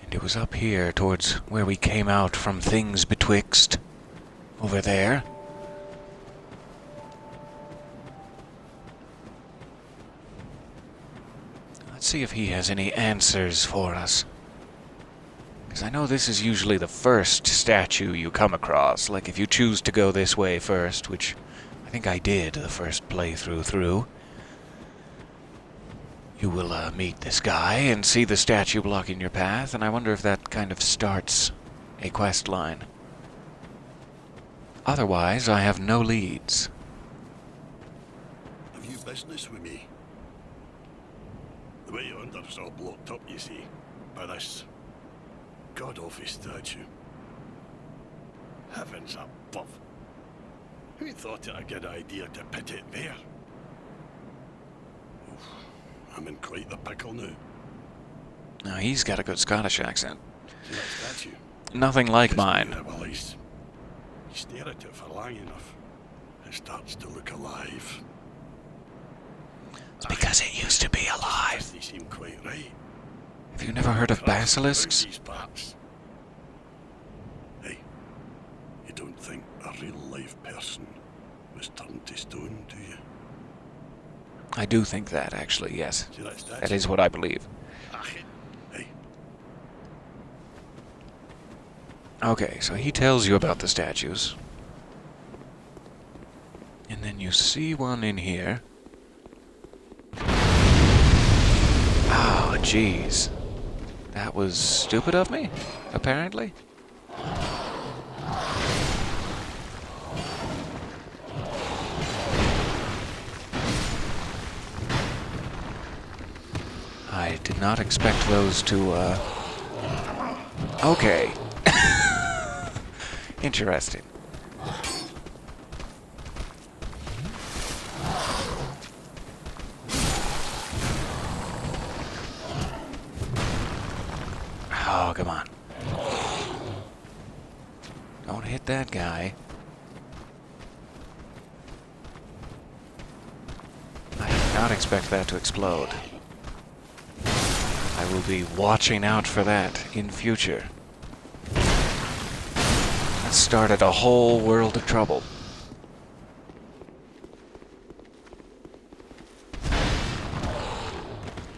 And it was up here towards where we came out from Things Betwixt. Over there. Let's see if he has any answers for us. Because I know this is usually the first statue you come across. Like if you choose to go this way first, which I think I did the first playthrough through. You will meet this guy and see the statue blocking your path, and I wonder if that kind of starts a quest line. Otherwise, I have no leads. Have you business with me? The way under's all blocked up, you see, by this god-awful statue. Heavens above. Who thought it a good idea to put it there? Oof. I'm in quite the pickle now. Now, he's got a good Scottish accent. See that statue? Nothing like Just mine. near the release. You stare at it for long enough, it starts to look alive. It's because it used to be alive. They seem quite right. Have you never heard of Crafted basilisks? about these parts. Hey, you don't think a real-life person was turned to stone, do you? I do think that, actually, yes. See that statue? That is what I believe. Hey, Okay, so he tells you about the statues. And then you see one in here. Oh, jeez. That was stupid of me, apparently. I did not expect those to, Okay. Interesting. Oh, come on. Don't hit that guy. I did not expect that to explode. I will be watching out for that in future. That started a whole world of trouble.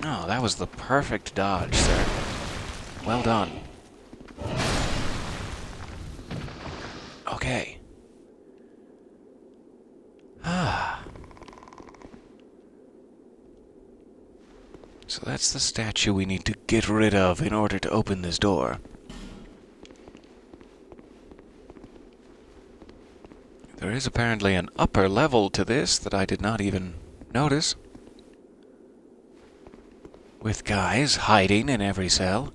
Oh, that was the perfect dodge, sir. Well done. Okay. Ah. So that's the statue we need to get rid of in order to open this door. There is apparently an upper level to this that I did not even notice. With guys hiding in every cell.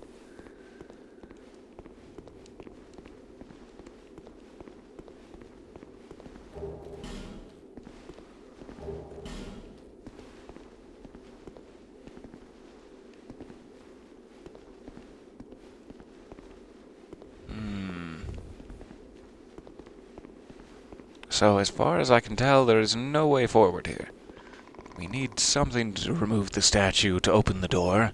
So as far as I can tell, there is no way forward here. We need something to remove the statue to open the door.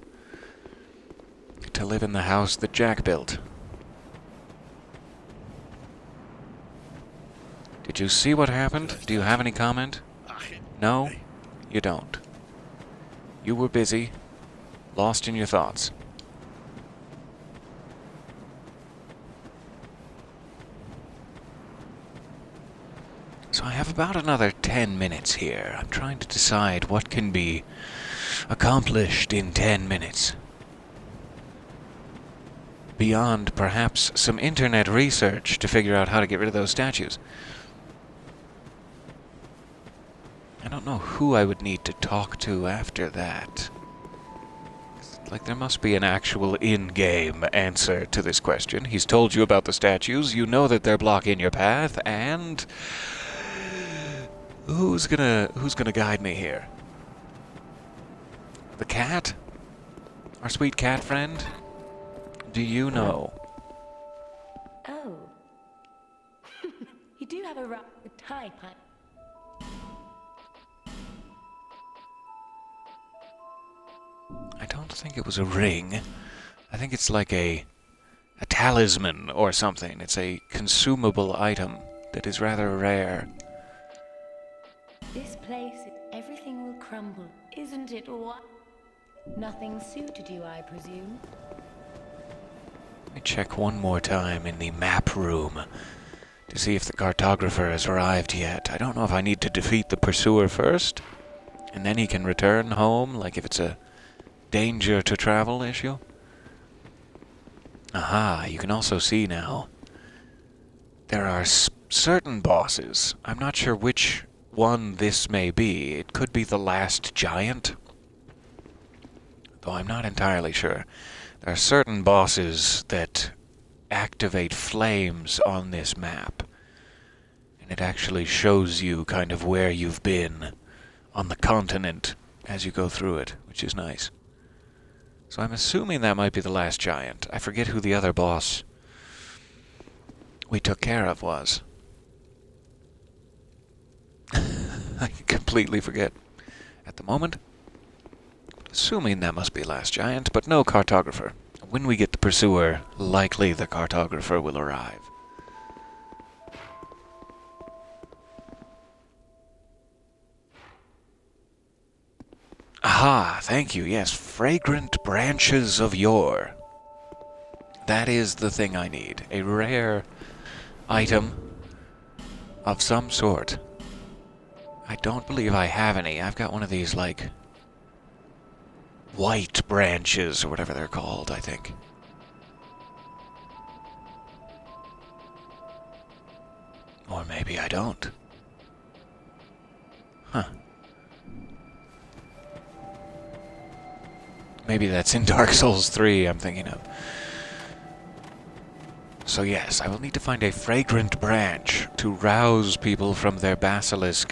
To live in the house that Jack built. Did you see what happened? Do you have any comment? No? You don't. You were busy, lost in your thoughts. So I have about another 10 minutes here. I'm trying to decide what can be accomplished in 10 minutes. Beyond perhaps some internet research to figure out how to get rid of those statues. I don't know who I would need to talk to after that. Like, there must be an actual in-game answer to this question. He's told you about the statues, you know that they're blocking your path, and who's gonna guide me here? The cat? Our sweet cat friend? Do you know? Oh. You do have a type. I don't think it was a ring. I think it's like a talisman or something. It's a consumable item that is rather rare. This place, everything will crumble, isn't it? What? Nothing suited you, I presume. Let me check one more time in the map room to see if the cartographer has arrived yet. I don't know if I need to defeat the pursuer first, and then he can return home, like if it's a danger to travel issue. Aha, you can also see now. There are certain bosses. I'm not sure which one this may be. It could be the last giant, though I'm not entirely sure. There are certain bosses that activate flames on this map, and it actually shows you kind of where you've been on the continent as you go through it, which is nice. So I'm assuming that might be the last giant. I forget who the other boss we took care of was. I completely forget at the moment. Assuming that must be last giant, but no cartographer. When we get the pursuer, likely the cartographer will arrive. Aha, thank you. Yes, fragrant branches of yore. That is the thing I need. A rare item of some sort. I don't believe I have any. I've got one of these, like, white branches, or whatever they're called, I think. Or maybe I don't. Huh. Maybe that's in Dark Souls 3 I'm thinking of. So yes, I will need to find a fragrant branch to rouse people from their basilisk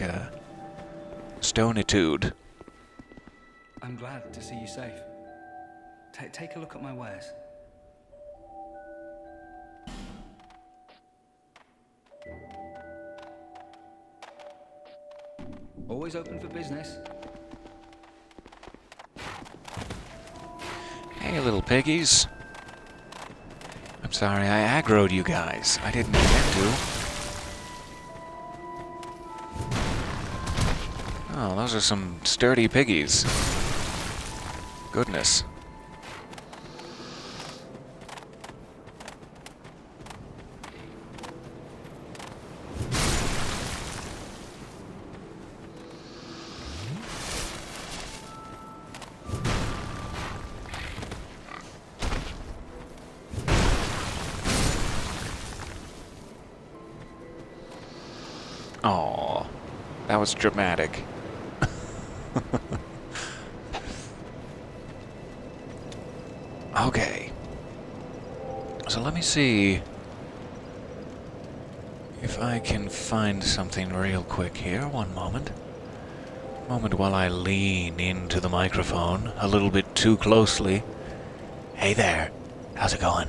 stonitude. I'm glad to see you safe. Take a look at my wares. Always open for business. Hey, little piggies. I'm sorry I aggroed you guys. I didn't intend to. Oh, those are some sturdy piggies. Goodness. Aw, that was dramatic. Okay. So let me see if I can find something real quick here. One moment. Moment while I lean into the microphone a little bit too closely. Hey there. How's it going?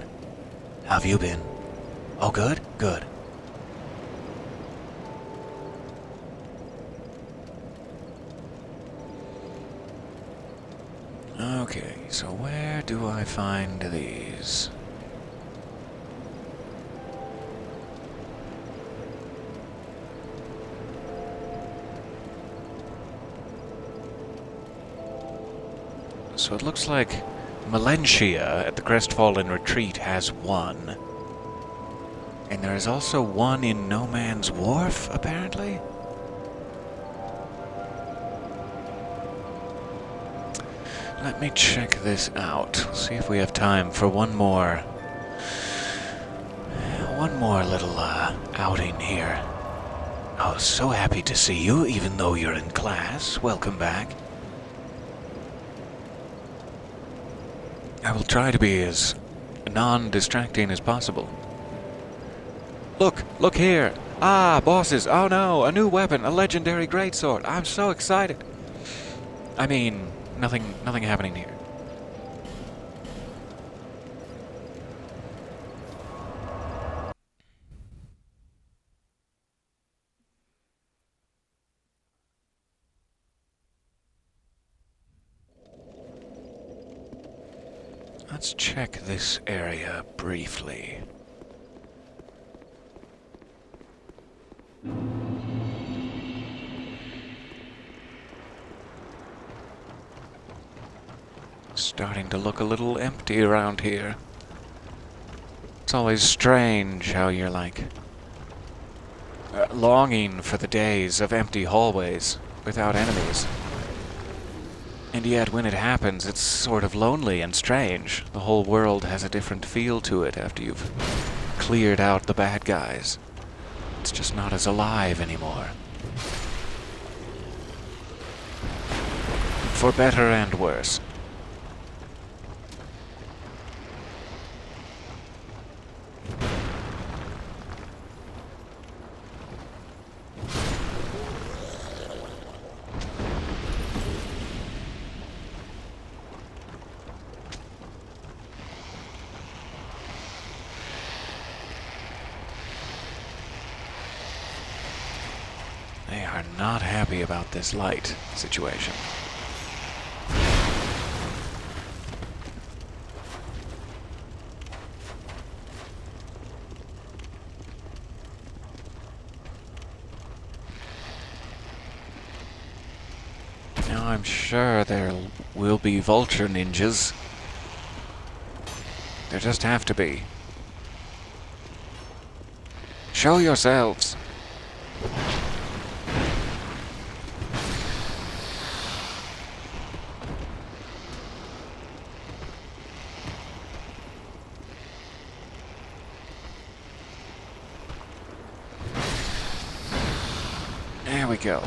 How have you been? Oh, good? Good. Okay, so where do I find these? So it looks like Melentia at the Crestfallen Retreat has one. And there is also one in No Man's Wharf, apparently? Let me check this out. See if we have time for one more little outing here. Oh, so happy to see you, even though you're in class. Welcome back. I will try to be as non-distracting as possible. Look here! Ah, bosses! Oh no, a new weapon, a legendary greatsword. I'm so excited. I mean, nothing happening here. Let's check this area briefly. Starting to look a little empty around here. It's always strange how you're like longing for the days of empty hallways without enemies. And yet when it happens, it's sort of lonely and strange. The whole world has a different feel to it after you've cleared out the bad guys. It's just not as alive anymore. For better and worse. They are not happy about this light situation. Now I'm sure there will be vulture ninjas. There just have to be. Show yourselves! There we go.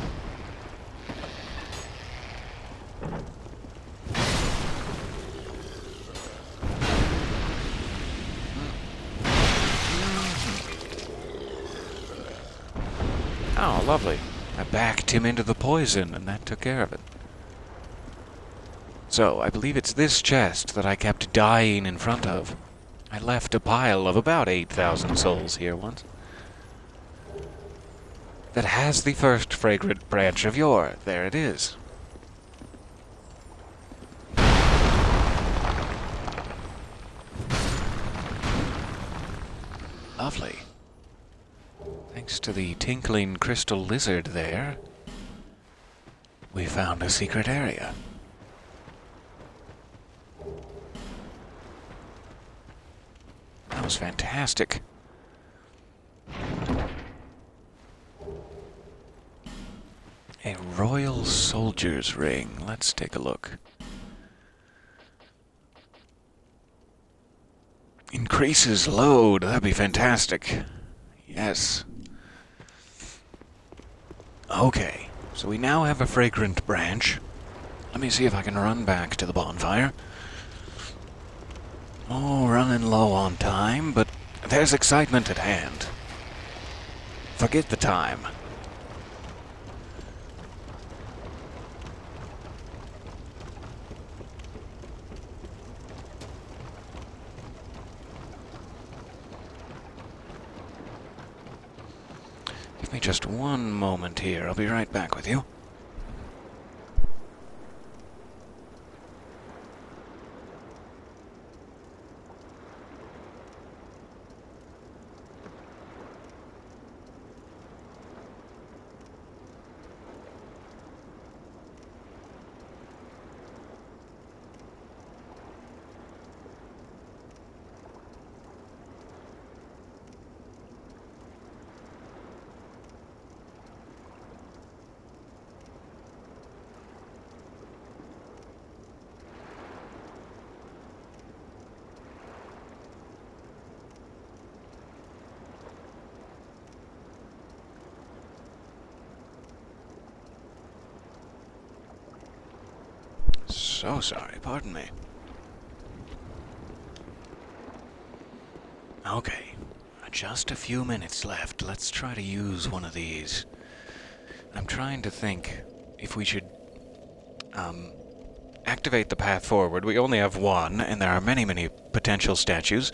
Oh, lovely. I backed him into the poison, and that took care of it. So, I believe it's this chest that I kept dying in front of. I left a pile of about 8,000 souls here once. That has the first fragrant branch of yore. There it is. Lovely. Thanks to the tinkling crystal lizard there, we found a secret area. That was fantastic. A royal soldier's ring. Let's take a look. Increases load. That'd be fantastic. Yes. Okay, so we now have a fragrant branch. Let me see if I can run back to the bonfire. Oh, running low on time, but there's excitement at hand. Forget the time. Give me just one moment here. I'll be right back with you. So sorry, pardon me. Okay, just a few minutes left. Let's try to use one of these. I'm trying to think if we should activate the path forward. We only have one, and there are many, many potential statues.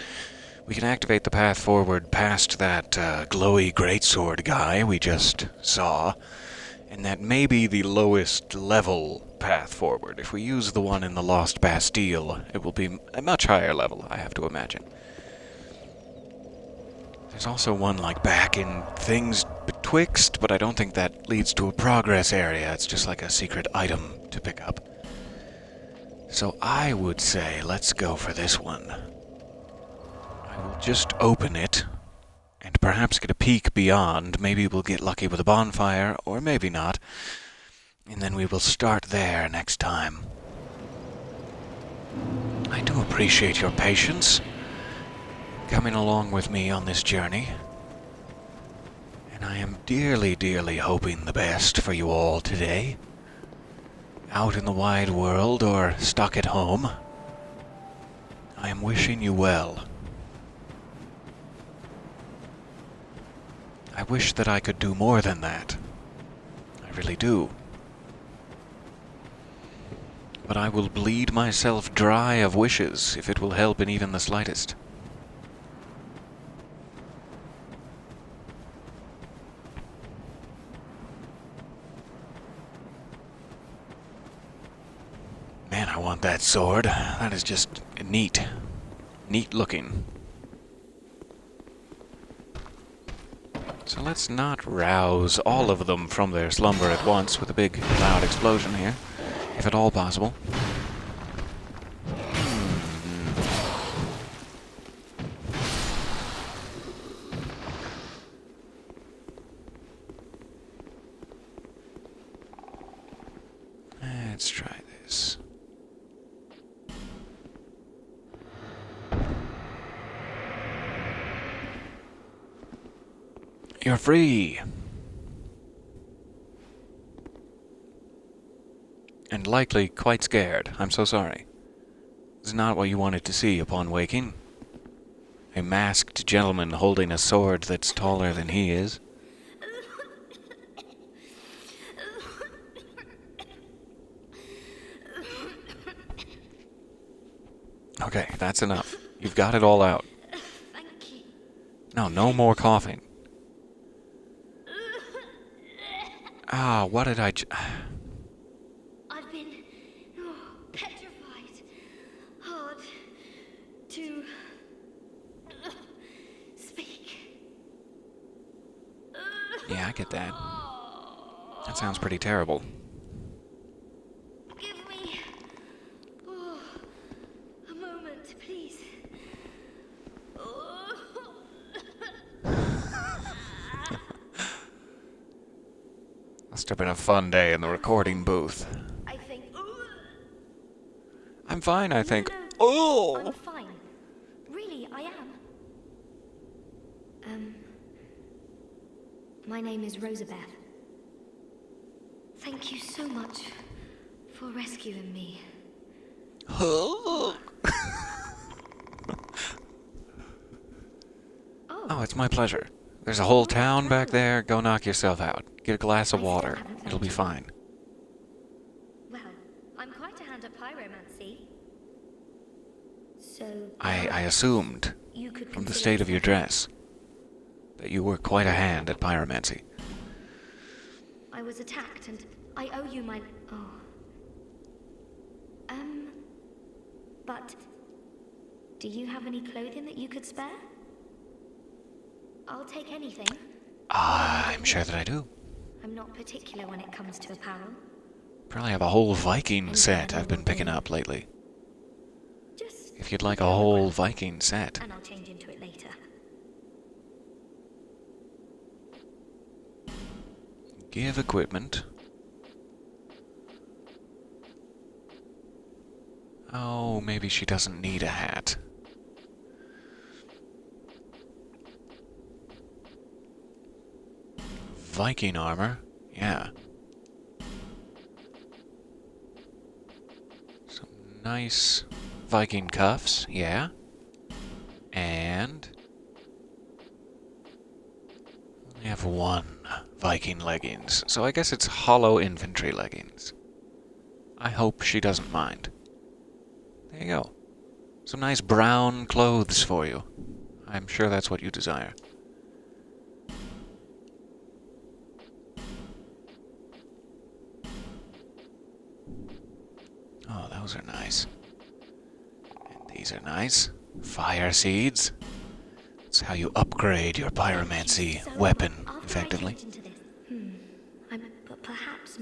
We can activate the path forward past that glowy greatsword guy we just saw, and that may be the lowest level path forward. If we use the one in the Lost Bastille, it will be a much higher level, I have to imagine. There's also one like back in things betwixt, but I don't think that leads to a progress area. It's just like a secret item to pick up. So I would say let's go for this one. I will just open it and perhaps get a peek beyond. Maybe we'll get lucky with a bonfire, or maybe not. And then we will start there next time. I do appreciate your patience coming along with me on this journey. And I am dearly, dearly hoping the best for you all today. Out in the wide world or stuck at home. I am wishing you well. I wish that I could do more than that. I really do. But I will bleed myself dry of wishes if it will help in even the slightest. Man, I want that sword. That is just neat. Neat looking. So let's not rouse all of them from their slumber at once with a big loud explosion here. if at all possible. Let's try this. You're free! And likely quite scared. I'm so sorry. It's not what you wanted to see upon waking. A masked gentleman holding a sword that's taller than he is. Okay, that's enough. You've got it all out. Thank you. No, no more coughing. Ah, what did I I've been petrified. Hard to speak. Yeah, I get that. That sounds pretty terrible. Give me a moment, please. Must have been a fun day in the recording booth. I think. I'm fine, I think. No, Oh! I'm fine. Really, I am. My name is Rosabeth. Thank you so much for rescuing me. Oh, it's my pleasure. There's a whole town back there. Go knock yourself out. Get a glass of water. It'll be fine. Well, I'm quite a hand at pyromancy. So I assumed, you could from the consider state of your yourself- dress, that you were quite a hand at pyromancy. I was attacked and I owe you my... Oh. But... Do you have any clothing that you could spare? I'll take anything. I'm sure that I do. I'm not particular when it comes to apparel. Probably have a whole Viking set I've been picking up lately. Just... If you'd like a whole Viking set. And I'll change into it later. Give equipment. Oh, maybe she doesn't need a hat. Viking armor, yeah. Some nice Viking cuffs, yeah. And I have one Viking leggings, so I guess it's hollow infantry leggings. I hope she doesn't mind. There you go. Some nice brown clothes for you. I'm sure that's what you desire. Oh, those are nice. And these are nice. Fire seeds. That's how you upgrade your pyromancy So, weapon, after I effectively. change into this, but perhaps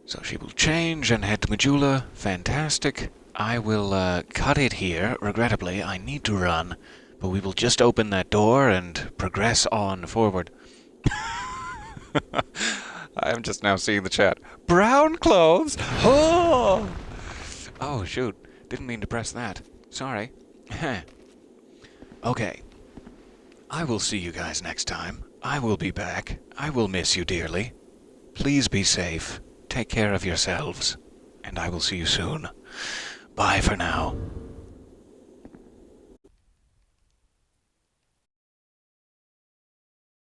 So she will change and head to Majula. Fantastic. I will cut it here. Regrettably, I need to run. But we will just open that door and progress on forward. I'm just now seeing the chat. Brown clothes? Oh! Oh, shoot. Didn't mean to press that. Sorry. Okay. I will see you guys next time. I will be back. I will miss you dearly. Please be safe. Take care of yourselves. And I will see you soon. Bye for now.